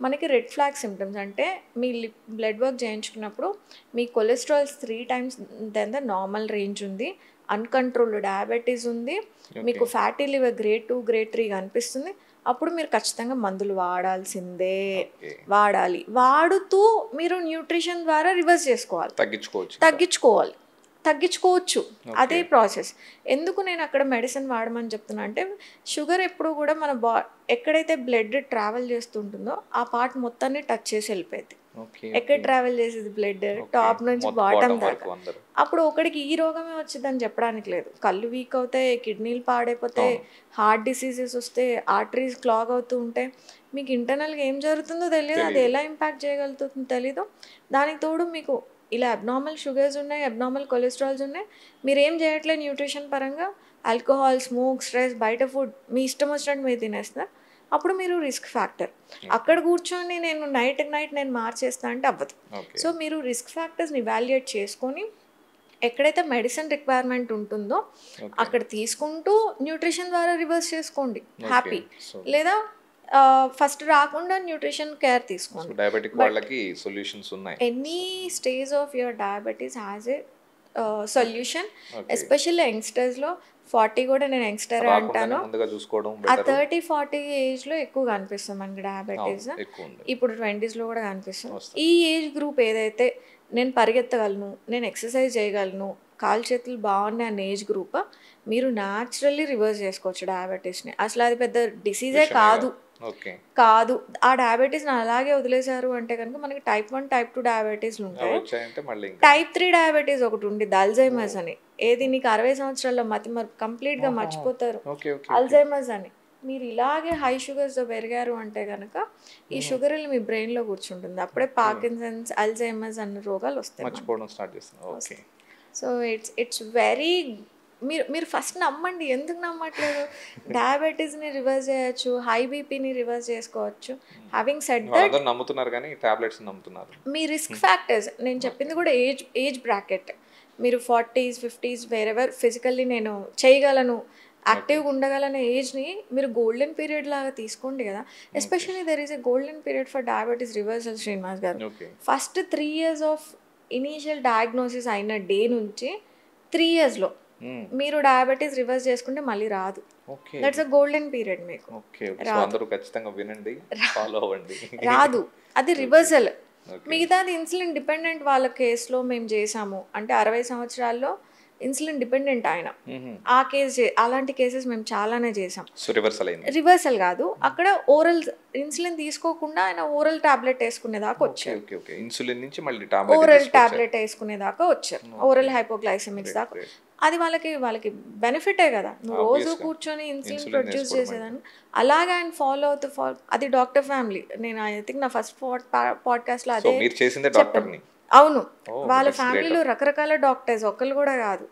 మనకి రెడ్ ఫ్లాగ్ సిమ్టమ్స్ అంటే మీ బ్లడ్ వర్క్ చేయించుకున్నప్పుడు మీ cholesterols 3 times then the normal range ఉంది, అన్కంట్రోల్డ్ డయాబెటీస్ ఉంది, మీకు ఫ్యాటీ లివర్ grade 2, grade 3 కనిపిస్తుంది, అప్పుడు మీరు ఖచ్చితంగా మందులు వాడాల్సిందే. వాడుతూ మీరు న్యూట్రిషన్ ద్వారా రివర్స్ చేసుకోవాలి, తగ్గించుకోవచ్చు. అదే ప్రాసెస్. ఎందుకు నేను అక్కడ మెడిసిన్ వాడమని చెప్తున్నా అంటే, షుగర్ ఎప్పుడు కూడా మన ఎక్కడైతే బ్లడ్ ట్రావెల్ చేస్తుంటుందో ఆ పార్ట్ మొత్తాన్ని టచ్ చేసి వెళ్ళిపోయింది. ఓకే. ఎక్కడ ట్రావెల్ చేసేది బ్లడ్, టాప్ నుంచి బాటమ్ దాకా. అప్పుడు ఒకడికి ఈ రోగమే వచ్చిందని చెప్పడానికి లేదు. కళ్ళు వీక్ అవుతాయి, కిడ్నీలు పాడైపోతాయి, హార్ట్ డిసీజెస్ వస్తాయి, ఆర్టరీస్ క్లాగ్ అవుతూ ఉంటాయి. మీకు ఇంటర్నల్గా ఏం జరుగుతుందో తెలియదు, అది ఎలా ఇంపాక్ట్ చేయగలుగుతుందో తెలీదు. దానికి తోడు మీకు ఇలా అబ్నార్మల్ షుగర్స్ ఉన్నాయి, అబ్నార్మల్ కొలెస్ట్రాల్స్ ఉన్నాయి, మీరు ఏం చేయట్లేదు న్యూట్రిషన్ పరంగా, ఆల్కహాల్, స్మోక్, స్ట్రెస్, బయట ఫుడ్ మీ ఇష్టం వచ్చినట్టు మీరు తినేస్తున్నారు. అప్పుడు మీరు రిస్క్ ఫ్యాక్టర్. అక్కడ కూర్చొని నేను నైట్ నేను మార్చేస్తా అంటే అవ్వదు. సో మీరు రిస్క్ ఫ్యాక్టర్స్ని ఇవాల్యుయేట్ చేసుకొని ఎక్కడైతే మెడిసిన్ రిక్వైర్మెంట్ ఉంటుందో అక్కడ తీసుకుంటూ న్యూట్రిషన్ ద్వారా రివర్స్ చేసుకోండి, హ్యాపీ. లేదా ఫస్ట్ రాకుండా న్యూట్రిషన్ కేర్ తీసుకోండి. డయాబెటిక్ వాళ్ళకి సొల్యూషన్స్ ఉన్నాయి. Any stage of your diabetes has a solution. Especially యంగ్స్టర్స్లో, 40 కూడా నేను యంగ్స్టర్ అంటాను, ఆ 30-40 ఏజ్లో ఎక్కువ కనిపిస్తుంది మనకి డయాబెటీస్. ఇప్పుడు 20s కూడా కనిపిస్తుంది. ఈ ఏజ్ గ్రూప్ ఏదైతే నేను పరిగెత్తగలను, నేను ఎక్సర్సైజ్ చేయగలను, కాలు చేతులు బాగున్నాయి అన్న ఏజ్ గ్రూప్, మీరు న్యాచురల్లీ రివర్స్ చేసుకోవచ్చు డయాబెటీస్ని. అసలు అది పెద్ద డిసీజే కాదు. ఆ డయాబెటీస్ని అలాగే వదిలేశారు అంటే కనుక మనకి టైప్ 1, టైప్ 2 డయాబెటీస్లు ఉంటాయి. టైప్ 3 డయాబెటీస్ ఒకటి ఉండిద్ది, అల్జైమర్స్ అని. ఏది నీకు 60 సంవత్సరాల్లో కంప్లీట్గా మర్చిపోతారు, అల్జైమర్స్ అని. మీరు ఇలాగే హై షుగర్స్తో పెరిగారు అంటే కనుక ఈ షుగర్ మీ బ్రెయిన్లో కూర్చుంటుంది, అప్పుడే పార్కిన్సన్స్, అల్జైమర్స్ అన్న రోగాలు వస్తాయి. సో ఇట్స్ వెరీ, మీరు ఫస్ట్ నమ్మండి. ఎందుకు నమ్మట్లేదు? డయాబెటీస్ని రివర్స్ చేయొచ్చు, హై బీపీని రివర్స్ చేసుకోవచ్చు. హ్యావింగ్ సెడ్ దట్ నమ్ముతున్నారు కానీ టాబ్లెట్స్ నమ్ముతున్నారు. మీ రిస్క్ ఫ్యాక్టర్స్ నేను చెప్పింది కూడా ఏజ్ బ్రాకెట్. మీరు 40s, 50s వేరెవర్ ఫిజికల్లీ నేను చేయగలను, యాక్టివ్గా ఉండగలనే ఏజ్ని మీరు గోల్డెన్ పీరియడ్ లాగా తీసుకోండి కదా. Especially there is a golden period for diabetes reversal, Srinivas garu. First 3 years of initial diagnosis అయిన డే నుంచి 3 yearsలో మీరు డయాబెటీస్ రివర్స్ చేసుకుంటే మళ్ళీ రాదు. That's a golden period. మీకు రాదు, అది రివర్సల్. మిగతాది ఇన్సులిన్ డిపెండెంట్ వాళ్ళ కేసులో మేము చేసాము అంటే 60 సంవత్సరాల్లో ఇన్సులిన్ డిపెండెంట్ ఆయన, ఆ అలాంటి కేసెస్ మేము చాలానే చేసాం. రివర్సల్ కాదు, అక్కడ ఓరల్ ఇన్సులిన్ తీసుకోకుండా ఆయన ఓరల్ టాబ్లెట్ వేసుకునేదాకా వచ్చారు, ఓరల్ టాబ్లెట్ వేసుకునేదాకా వచ్చారు, ఓరల్ హైపోగ్లైసెమిక్స్ దాకా. అది వాళ్ళకి బెనిఫిటే కదా. నువ్వు రోజు కూర్చొని ఇన్సులిన్ ప్రొడ్యూస్ చేసేదాన్ని అలాగే ఆయన ఫాలో అవుతూ అది డాక్టర్ ఫ్యామిలీ. నేను ఐ థింక్ నా ఫస్ట్ పాడ్కాస్ట్లో అదే చెప్పాను. అవును, వాళ్ళ ఫ్యామిలీలో రకరకాల డాక్టర్స్, ఒకళ్ళు కూడా కాదు.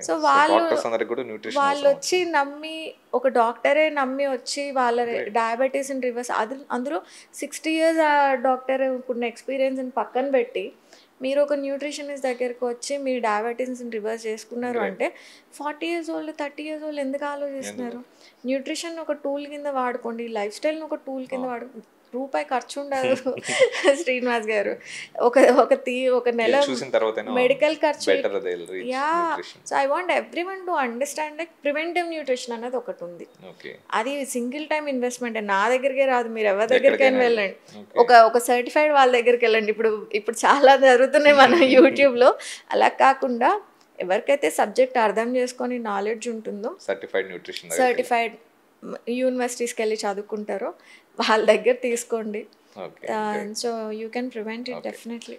సో వాళ్ళు వచ్చి నమ్మి, ఒక డాక్టరే నమ్మి వచ్చి వాళ్ళ డయాబెటీస్ని రివర్స్, అందులో 60 years ఆ డాక్టర్ ఉన్న ఎక్స్పీరియన్స్ని పక్కన పెట్టి మీరు ఒక న్యూట్రిషనిస్ట్ దగ్గరకు వచ్చి మీరు డయాబెటీస్ని రివర్స్ చేసుకున్నారు అంటే 40 years old, 30 years old ఎందుకు ఆలోచిస్తున్నారు? న్యూట్రిషన్ ఒక టూల్ కింద వాడుకోండి, లైఫ్ స్టైల్ని ఒక టూల్ కింద వాడుకోండి. రూపాయి ఖర్చు ఉండదు శ్రీనివాస్ గారు. ఒక నెల మెడికల్ ఖర్చు. Yeah, so I want everyone to understand like preventive nutrition అన్నది ఒకటి ఉంది. అది సింగిల్ టైం ఇన్వెస్ట్మెంట్, నా దగ్గరికే రాదు, మీరు ఎవరి దగ్గరికైనా వెళ్ళండి, ఒక సర్టిఫైడ్ వాళ్ళ దగ్గరికి వెళ్ళండి. ఇప్పుడు చాలా జరుగుతున్నాయి మన యూట్యూబ్లో. అలా కాకుండా ఎవరికైతే సబ్జెక్ట్ అర్థం చేసుకొని నాలెడ్జ్ ఉంటుందో, సర్టిఫైడ్ యూనివర్సిటీస్కి వెళ్ళి చదువుకుంటారో వాళ్ళ దగ్గర తీసుకోండి. So you can prevent it definitely.